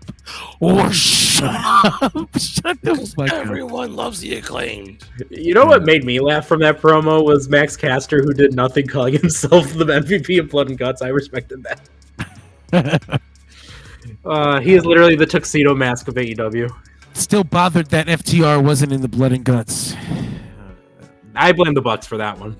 or shut up. Shut the fuck up. Everyone loves the Acclaimed. You know what made me laugh from that promo was Max Caster, who did nothing, calling himself the MVP of Blood and Guts. I respected that. He is literally the tuxedo mask of AEW. Still bothered that FTR wasn't in the Blood and Guts. I blame the Bucks for that one.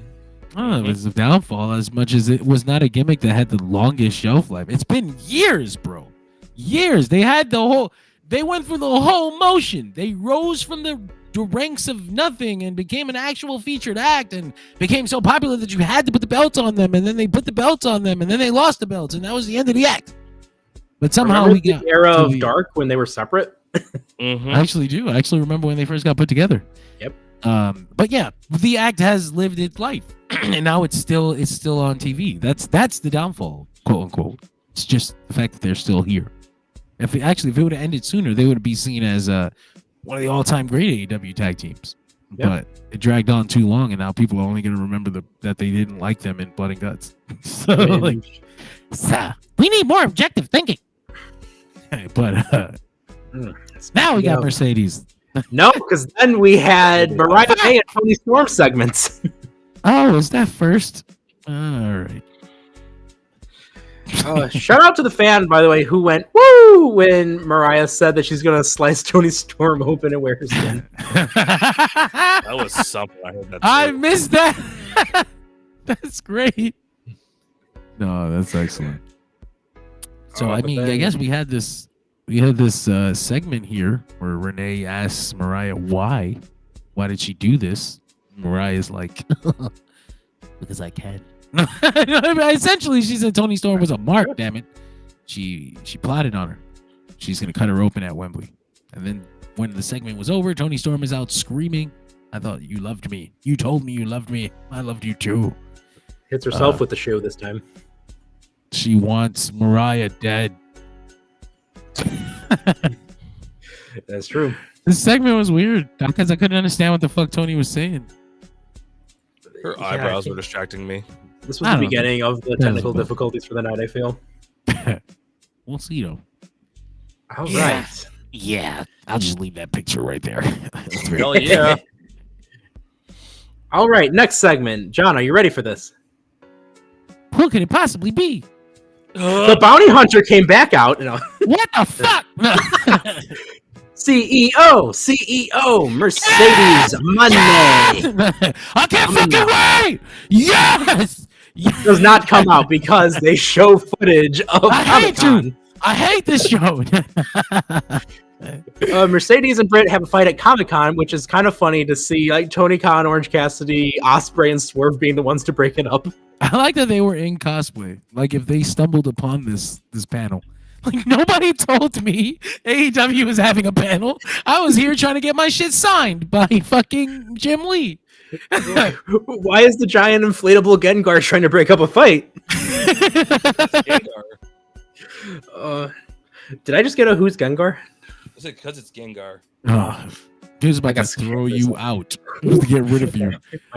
Oh, it was a downfall as much as it was not a gimmick that had the longest shelf life. It's been years, bro. Years. They went through the whole motion. They rose from the ranks of nothing and became an actual featured act and became so popular that you had to put the belts on them, and then they put the belts on them, and then they lost the belts, and that was the end of the act. But somehow Remember we got the era to of Dark when they were separate. I actually do. I actually remember when they first got put together. Yep. But yeah, the act has lived its life, and now it's still on TV. That's the downfall, quote unquote. It's just the fact that they're still here. If it would have ended sooner, they would be seen as one of the all-time great AEW tag teams. Yep. But it dragged on too long, and now people are only going to remember that they didn't like them in Blood and Guts. So we need more objective thinking. But now we got Mercedes. No, because then we had Mariah May and Tony Storm segments. Oh, was that first? All right. Shout out to the fan, by the way, who went woo when Mariah said that she's gonna slice Tony Storm open and wear her skin. That was something. I heard that. I missed that. That's great. No, that's excellent. So I mean, I guess we had this segment here where Renee asks Mariah why did she do this? Mariah's like, because I can. Essentially, she said Tony Storm was a mark. Damn it, she plotted on her. She's gonna cut her open at Wembley, and then when the segment was over, Tony Storm is out screaming, "I thought you loved me. You told me you loved me. I loved you too." Hits herself with the show this time. She wants Mariah dead. That's true. This segment was weird because I couldn't understand what the fuck Tony was saying. Her eyebrows were distracting me. This was the beginning of the technical difficulties for the night, I feel. We'll see, though. All right. Yeah, I'll just leave that picture right there. Hell yeah. All right, next segment. John, are you ready for this? Who could it possibly be? The bounty hunter came back out. What the fuck? CEO, Mercedes Monday. I can't fucking wait! Yes! Does not come out because they show footage of Comic-Con. I hate this show. Mercedes and Britt have a fight at Comic-Con, which is kind of funny to see, like Tony Khan, Orange Cassidy, Ospreay, and Swerve being the ones to break it up. I like that they were in cosplay. Like if they stumbled upon this panel. Like nobody told me AEW was having a panel. I was here trying to get my shit signed by fucking Jim Lee. Why is the giant inflatable Gengar trying to break up a fight? Did I just get a who's Gengar? Is it because it's Gengar? Dude's about to throw you out to get rid of you.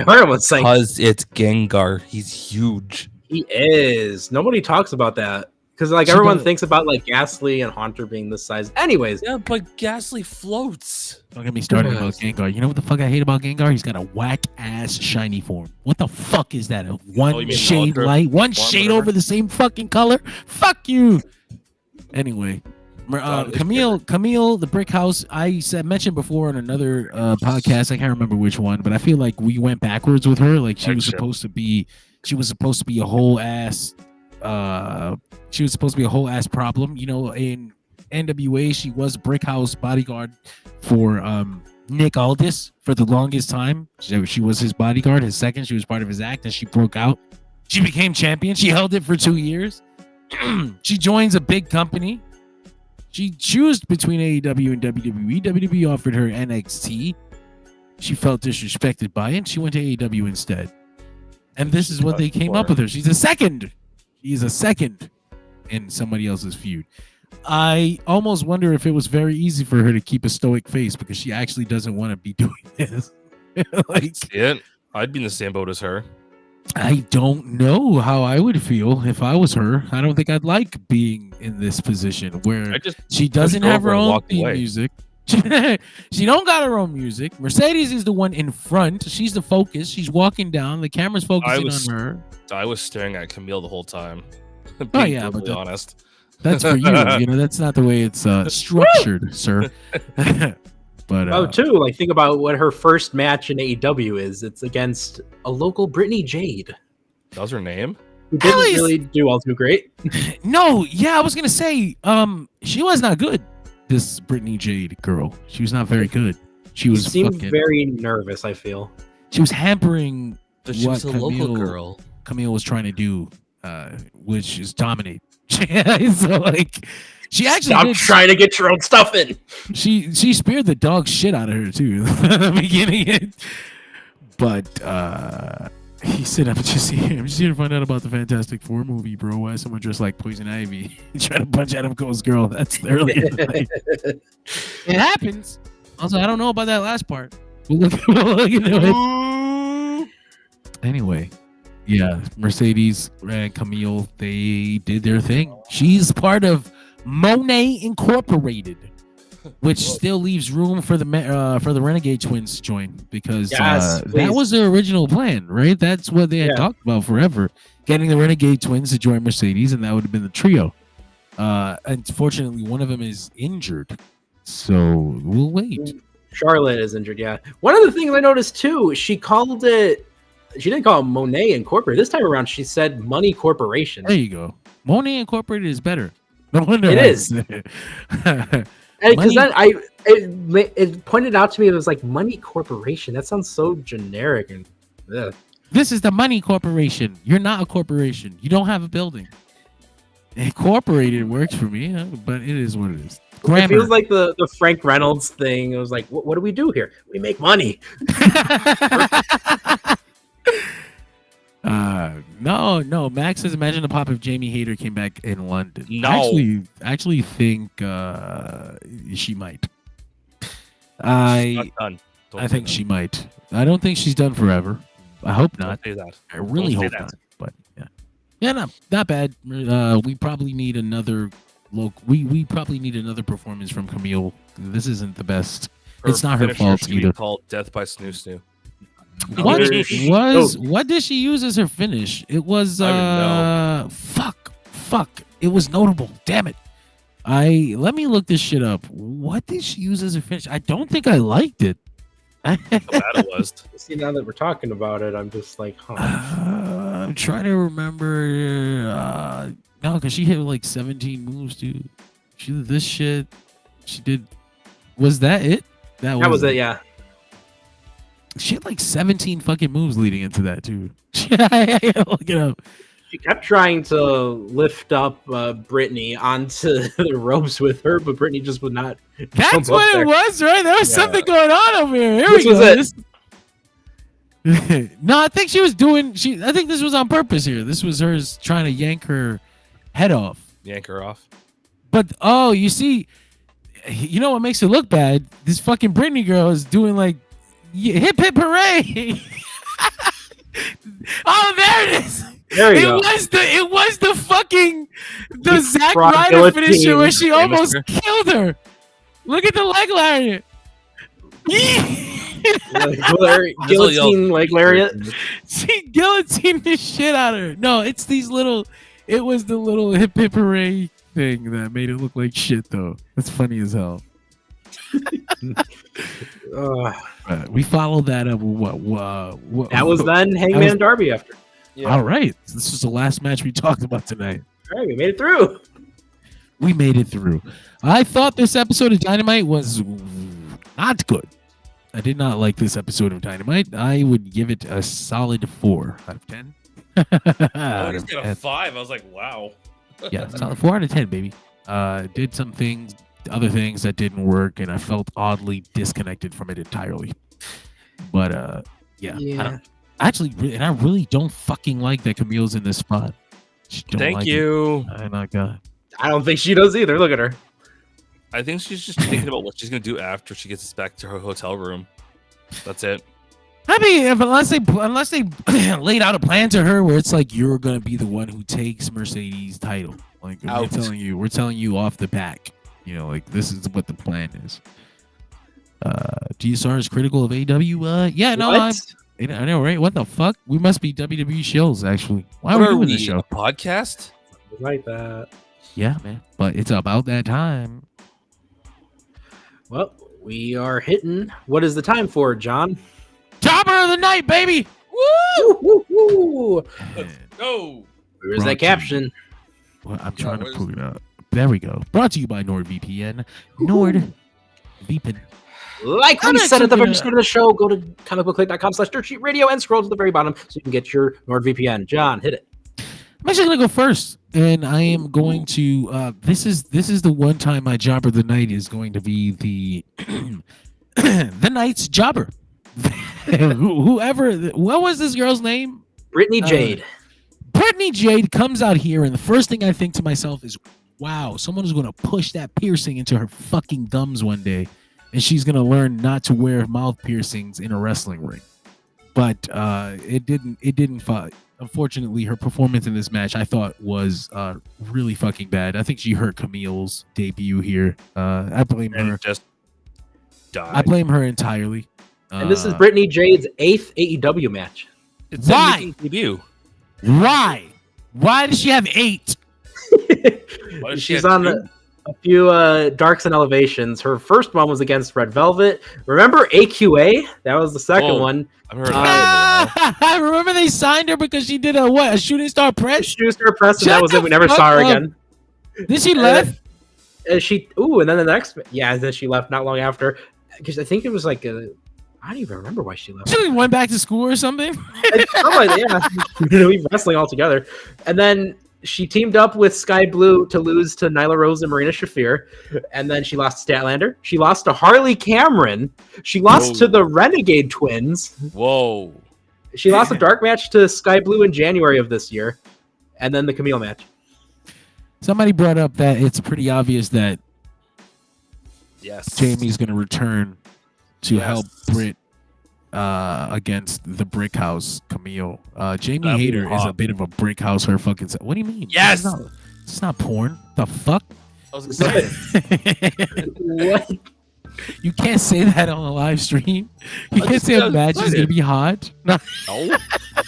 My heart was saying because it's Gengar. He's huge. He is. Nobody talks about that. Because like everyone thinks about like Ghastly and Haunter being this size. Anyways. Yeah, but Ghastly floats. Don't get me started about Gengar. You know what the fuck I hate about Gengar? He's got a whack ass shiny form. What the fuck is that? One shade light? One shade over the same fucking color? Fuck you. Anyway. Camille, the Brick House. I mentioned before on another podcast. I can't remember which one, but I feel like we went backwards with her. Like she was supposed to be She was supposed to be a whole ass. She was supposed to be a whole ass problem. You know, in NWA, she was Brick House bodyguard for Nick Aldis for the longest time. She was his bodyguard. His second, she was part of his act, and she broke out. She became champion. She held it for 2 years. She joins a big company. She chose between AEW and WWE. WWE offered her NXT. She felt disrespected by it, and she went to AEW instead. And this is what they came up with her. She's a second. She is a second in somebody else's feud. I almost wonder if it was very easy for her to keep a stoic face because she actually doesn't want to be doing this. Yeah, I'd be in the same boat as her. I don't know how I would feel if I was her. I don't think I'd like being in this position where she doesn't have her own theme music. She don't got her own music. Mercedes is the one in front. She's the focus. She's walking down. The camera's focusing on her. I was staring at Camille the whole time. Oh yeah, but honest. That's for you. You know, that's not the way it's structured, sir. But too, like think about what her first match in AEW is. It's against a local Brittany Jade. That was her name? Who didn't really do all too great. No, yeah, I was gonna say, she was not good. This Brittany Jade girl, she was not very good. She was seemed very nervous. I feel she was hampering she was a local girl. Camille was trying to do, which is dominate. So like. She actually stop trying to get your own stuff in. She speared the dog shit out of her too in the beginning. But he said, I'm just here to find out about the Fantastic Four movie, bro. Why is someone dressed like Poison Ivy trying to punch Adam Cole's girl? That's early. It happens. Also, I don't know about that last part. We'll look into it. Anyway. Yeah, Mercedes and Camille, they did their thing. She's part of Monet Incorporated, which still leaves room for the Renegade Twins to join because that was their original plan, right? That's what they had talked about forever, getting the Renegade Twins to join Mercedes, and that would have been the trio. Unfortunately, one of them is injured, so we'll wait. Charlotte is injured, yeah. One of the things I noticed too, she didn't call it Monet Incorporated. This time around, she said Money Corporation. There you go. Monet Incorporated is better. No wonder it is. Because then it pointed out to me it was like Money Corporation. That sounds so generic and. Ugh. This is the Money Corporation. You're not a corporation. You don't have a building. Incorporated works for me, but it is what it is. Grammar. It feels like the Frank Reynolds thing. It was like, what do we do here? We make money. No. Max says, imagine the pop if Jamie Hayter came back in London. No, actually think she might. I think she might. I don't think she's done forever. I hope not. Don't say that. I really hope not. But yeah, not bad. We probably need another we probably need another performance from Camille. This isn't the best. It's not her fault either. Called Death by Snoo Snoo. What did she use as her finish? It was fuck. It was notable. Damn it. Let me look this shit up. What did she use as her finish? I don't think I liked it. How bad it was. See, now that we're talking about it, I'm just like, I'm trying to remember. No, because she hit like 17 moves, dude. She did this shit. She did. Was that it? That was it. Yeah. She had like 17 fucking moves leading into that, too. I gotta look it up. She kept trying to lift up Brittany onto the ropes with her, but Brittany just would not. That's what it was, right? There was something going on over here. Here we go. No, I think she was doing. I think this was on purpose here. This was hers trying to yank her head off. Yank her off. But you see, you know what makes it look bad? This fucking Brittany girl is doing like hip hip hooray. Oh, there it is. There you go. It was the fucking Zack Ryder finisher where she almost killed her. Look at the leg lariat. Guillotine leg lariat. She guillotined the shit out of her. No, it was the little hip hip hooray thing that made it look like shit though. That's funny as hell. We followed that up with what? That was then Hangman Darby after. Yeah. All right. This is the last match we talked about tonight. All right, we made it through. We made it through. I thought this episode of Dynamite was not good. I did not like this episode of Dynamite. I would give it a solid 4 out of 10. I just got a 5. I was like, wow. Yeah, solid 4 out of 10, baby. Did some things, other things that didn't work, and I felt oddly disconnected from it entirely. But yeah. I really don't fucking like that Camille's in this spot. Just don't Thank like you. it. Oh my god. I don't think she does either. Look at her. I think she's just thinking about what she's gonna do after she gets us back to her hotel room. That's it. I mean, unless they laid out a plan to her where it's like you're gonna be the one who takes Mercedes' title. Like Out. we're telling you off the back. You know, like this is what the plan is. GSR is critical of AEW. Yeah, no, What? I know, right? What the fuck? We must be WWE shills, actually. Why What are we doing this A show? podcast? Like that. Yeah, man. But it's about that time. Well, we are hitting. What is the time for, John? Jobber of the night, baby. Woo! Woo, woo. No. Where's Brought that to caption? Well, I'm trying what to is pull it up. There we go. Brought to you by NordVPN. NordVPN. Like we I'm said at the actually very gonna- start of the show, go to comicbookclick.com/dirtsheetradio and scroll to the very bottom so you can get your NordVPN. John, hit it. I'm actually gonna go first, and I am going to. This is the one time my jobber of the night is going to be the the night's jobber. Whoever, what was this girl's name? Brittany Jade. Brittany Jade comes out here, and the first thing I think to myself is, "Wow, someone is going to push that piercing into her fucking gums one day, and she's going to learn not to wear mouth piercings in a wrestling ring." But it didn't. Unfortunately, her performance in this match I thought was really fucking bad. I think she hurt Camille's debut here. I blame her. And just die. I blame her entirely. And this is Brittany Jade's 8th AEW match. It's Why? a Nikki debut. Why? Why does she have 8? Why does she She's have on two? a few Darks and Elevations. Her first one was against Red Velvet. Remember AQA? That was the second Whoa. one. I've heard of that. I remember they signed her because she did a shooting star press. Schuster press, and Shut that was the it. We never fuck saw her up. again. Then she left. And then the next, and then she left not long after. Because I think it was like I don't even remember why she left. She went back to school or something. We wrestling all together. And then she teamed up with Sky Blue to lose to Nyla Rose and Marina Shafir. And then she lost to Statlander. She lost to Harley Cameron. She lost Whoa. to the Renegade Twins. Whoa. She lost a dark match to Sky Blue in January of this year. And then the Camille match. Somebody brought up that it's pretty obvious that Yes. Jamie's going to return to Yes. help Britt against the Brick House Camille. Jamie That'd be Hayter is a hot. bit of a Brick House. Her fucking. What do you mean? Yes! It's not porn. The fuck? I was excited. What? You can't say that on a live stream. You I can't just say a got match is excited. gonna be hot. No, No.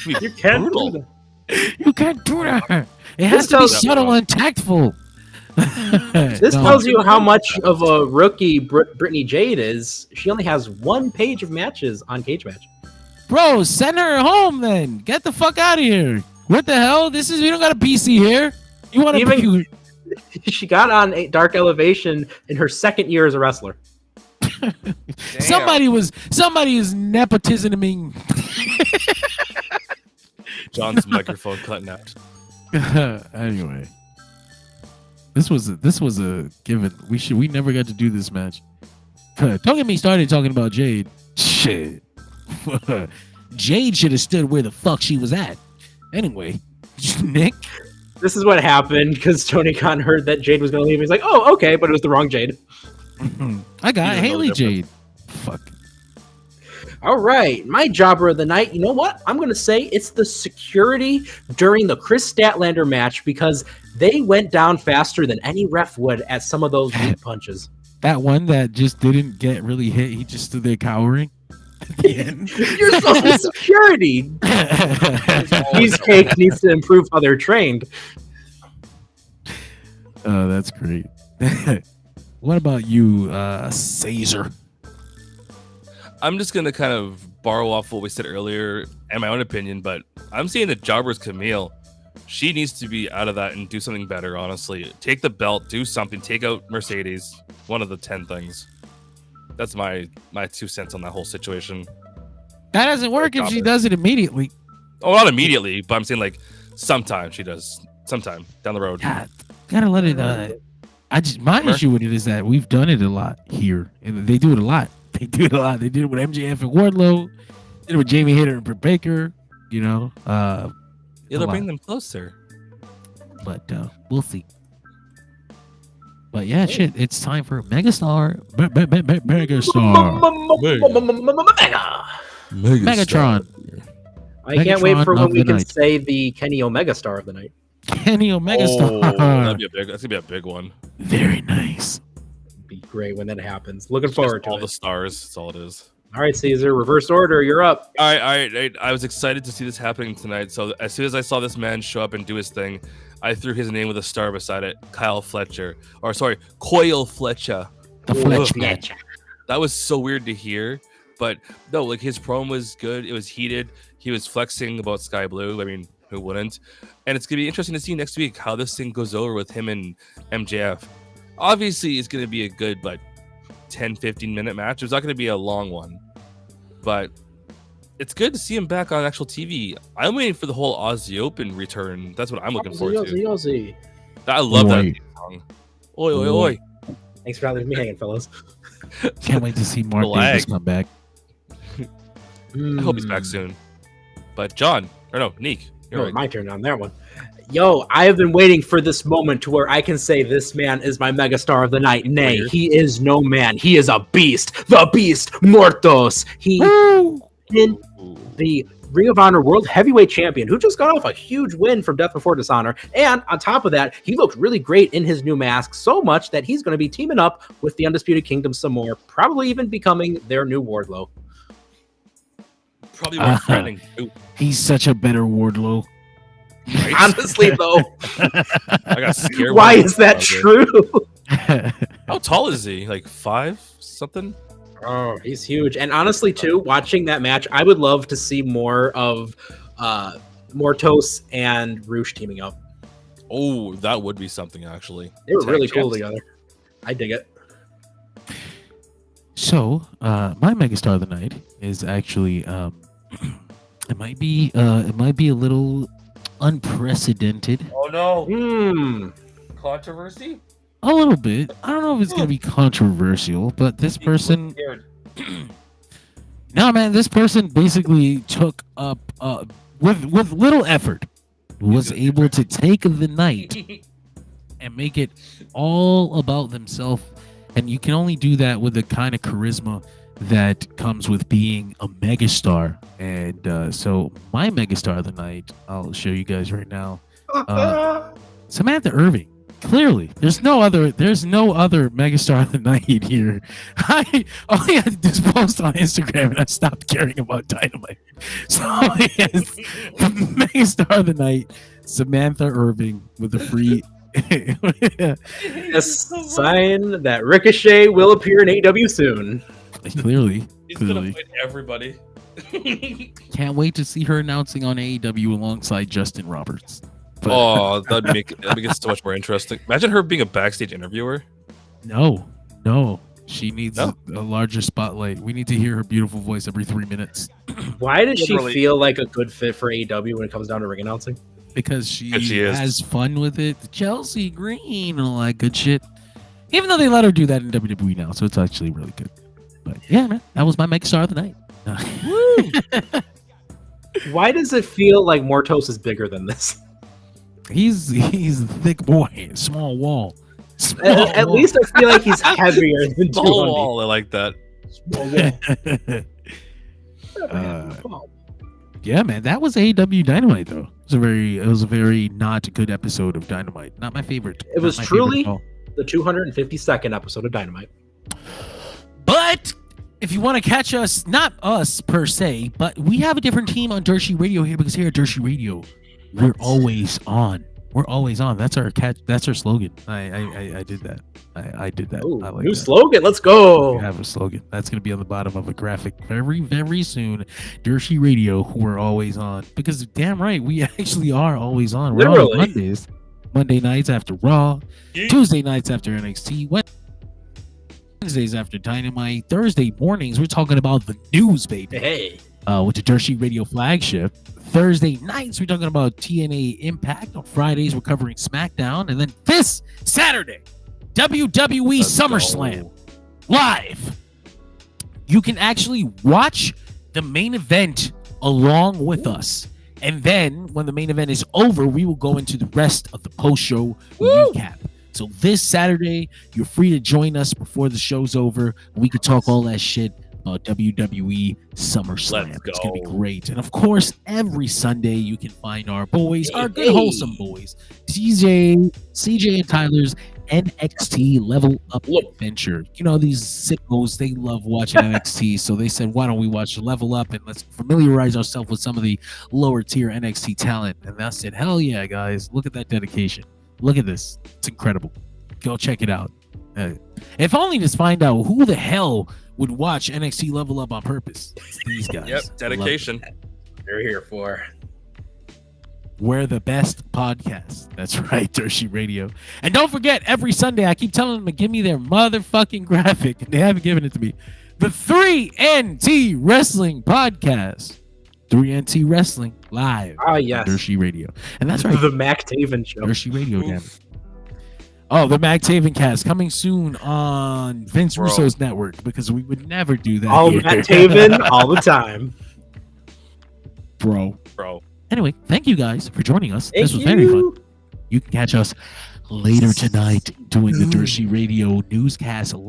You can't do Brutal. that. you can't do that. It has to be tells- subtle and tactful. This No. tells you how much of a rookie Brittany Jade is. She only has one page of matches on Cage Match. Bro, send her home then. Get the fuck out of here. What the hell? We don't got a PC here. You want Even- She got on a Dark Elevation in her second year as a wrestler. somebody is nepotisming. John's microphone cutting out. Anyway, this was a given. We never got to do this match. Don't get me started talking about Jade. Shit. Jade should have stood where the fuck she was at. Anyway, Nick. This is what happened because Tony Khan heard that Jade was going to leave. He's like, "Oh, okay," but it was the wrong Jade. I got You don't know Haley the difference. Jade. Fuck. All right, my jobber of the night. You know what? I'm going to say it's the security during the Chris Statlander match because they went down faster than any ref would at some of those weak punches. That one that just didn't get really hit. He just stood there cowering. At the end. You're supposed to be security. Cheesecake needs to improve how they're trained. Oh, that's great. What about you, Caesar? I'm just gonna kind of borrow off what we said earlier and my own opinion, but I'm saying that Jobber's Camille, she needs to be out of that and do something better, honestly. Take the belt, do something, take out Mercedes, one of the 10 things. That's my 2 cents on that whole situation. That doesn't work if she does it immediately. Oh, not immediately, but I'm saying like sometime she does. Sometime down the road. God, gotta let it. My issue with it is that we've done it a lot here, and they do it a lot. They did it with MJF and Wardlow. Did it with Jamie Hayter and Britt Baker. You know, It'll bring them closer. But we'll see. But yeah, shit, it's time for Megastar. Megatron. I can't wait for when of we the can night. say the Kenny Omega Star of the night. Kenny Omegastar. That's gonna be a big one. Very nice. Be great when that happens. Looking forward to all it. the stars. That's all it is. All right, Caesar, reverse order. You're up. I was excited to see this happening tonight. So as soon as I saw this man show up and do his thing, I threw his name with a star beside it. Coyle Fletcher. The Fletch. That was so weird to hear. But no, like his promo was good. It was heated. He was flexing about Sky Blue. I mean, who wouldn't? And it's going to be interesting to see next week how this thing goes over with him and MJF. Obviously, it's going to be a good, 10, 15-minute match. It's not going to be a long one. But it's good to see him back on actual TV. I'm waiting for the whole Aussie Open return. That's what I'm looking forward to. Aussie. I love that song. Oi, oi, oi. Thanks for not leaving me hanging, fellas. Can't wait to see Mark Davis come back. I hope he's back soon. But John, or no, Neek. My turn on that one. Yo, I have been waiting for this moment to where I can say this man is my megastar of the night. Nay, he is no man. He is a beast. The Beast Mortos. He is the Ring of Honor World Heavyweight Champion who just got off a huge win from Death Before Dishonor. And on top of that, he looked really great in his new mask, so much that he's going to be teaming up with the Undisputed Kingdom some more, probably even becoming their new Wardlow. Probably more threatening. He's such a better Wardlow. Right? Honestly, though, I got scared. why is that true? How tall is he? Like 5 something? Oh, he's huge. And honestly, too, watching that match, I would love to see more of Mortos and Roosh teaming up. Oh, that would be something, actually. They were really Tag cool champs. together. I dig it. So, my megastar of the night is actually it might be a little unprecedented. Oh no! Controversy? A little bit. I don't know if it's gonna be controversial, but this person. No, man, this person basically took up with little effort was able to take the night and make it all about themselves. And you can only do that with the kind of charisma that comes with being a megastar. And so my megastar of the night, I'll show you guys right now. Samantha Irving. Clearly, there's no other megastar of the night here. All I had to do is post on Instagram, and I stopped caring about Dynamite. So yes, megastar of the night, Samantha Irving with a free. A sign that Ricochet will appear in AEW soon. Clearly. He's gonna fight everybody. Can't wait to see her announcing on AEW alongside Justin Roberts. But, Oh, that'd make it so much more interesting. Imagine her being a backstage interviewer. no. She needs a larger spotlight. We need to hear her beautiful voice every 3 minutes Why does she Literally. feel like a good fit for AEW when it comes down to ring announcing? because she is. has fun with it. Chelsea Green and all that good shit. Even though they let her do that in WWE now, so it's actually really good. But yeah, man, that was my megastar of the night. Why does it feel like Mortos is bigger than this? He's a thick boy, small wall. At least I feel like he's heavier than Small 200. wall, I like that. Yeah, man, that was AEW Dynamite though. It was a very not good episode of Dynamite. Not my favorite. It was Not my favorite truly at all. the 252nd episode of Dynamite. But if you want to catch us, not us per se, but we have a different team on Dershi Radio here because here at Dershi Radio, we're always on. We're always on. That's our catch. That's our slogan. I did that. I did that. Ooh, I like new that. slogan. Let's We go. have a slogan. That's going to be on the bottom of a graphic very, very soon. Dershi Radio, we're always on. Because damn right, we actually are always on. We're on Literally. Mondays. Monday nights after Raw. Tuesday nights after NXT. Wednesdays after Dynamite. Thursday mornings, we're talking about the news, baby. Hey. With the Dershi Radio flagship. Thursday nights, we're talking about TNA Impact. On Fridays, we're covering SmackDown. And then this Saturday, WWE SummerSlam live. You can actually watch the main event along with us. And then when the main event is over, we will go into the rest of the post-show recap. So this Saturday, you're free to join us before the show's over. We could talk all that shit about WWE SummerSlam. Let's It's going to be go. great. And of course, every Sunday, you can find our boys, our good, wholesome boys, CJ and Tyler's NXT Level Up Adventure. You know, these sickos, they love watching NXT. So they said, why don't we watch Level Up and let's familiarize ourselves with some of the lower tier NXT talent. And I said, hell yeah, guys. Look at that dedication. Look at this. It's incredible. Go check it out. If only to find out who the hell would watch NXT Level Up on purpose. It's these guys. Yep, dedication. They're here for. We're the best podcast. That's right, Dershi Radio. And don't forget, every Sunday, I keep telling them to give me their motherfucking graphic, and they haven't given it to me. The 3NT Wrestling Podcast. 3NT Wrestling live. Ah, yes. Dershi Radio. And that's right. The Mac Taven show. Dershi Radio, damn it. Oh, the Mac Taven cast coming soon on Vince Russo's network, because we would never do that. All here. Mac Taven, all the time. Bro. Bro. Anyway, thank you guys for joining us. Thank This was very fun. you. You can catch us later tonight doing the Dershi Radio newscast live.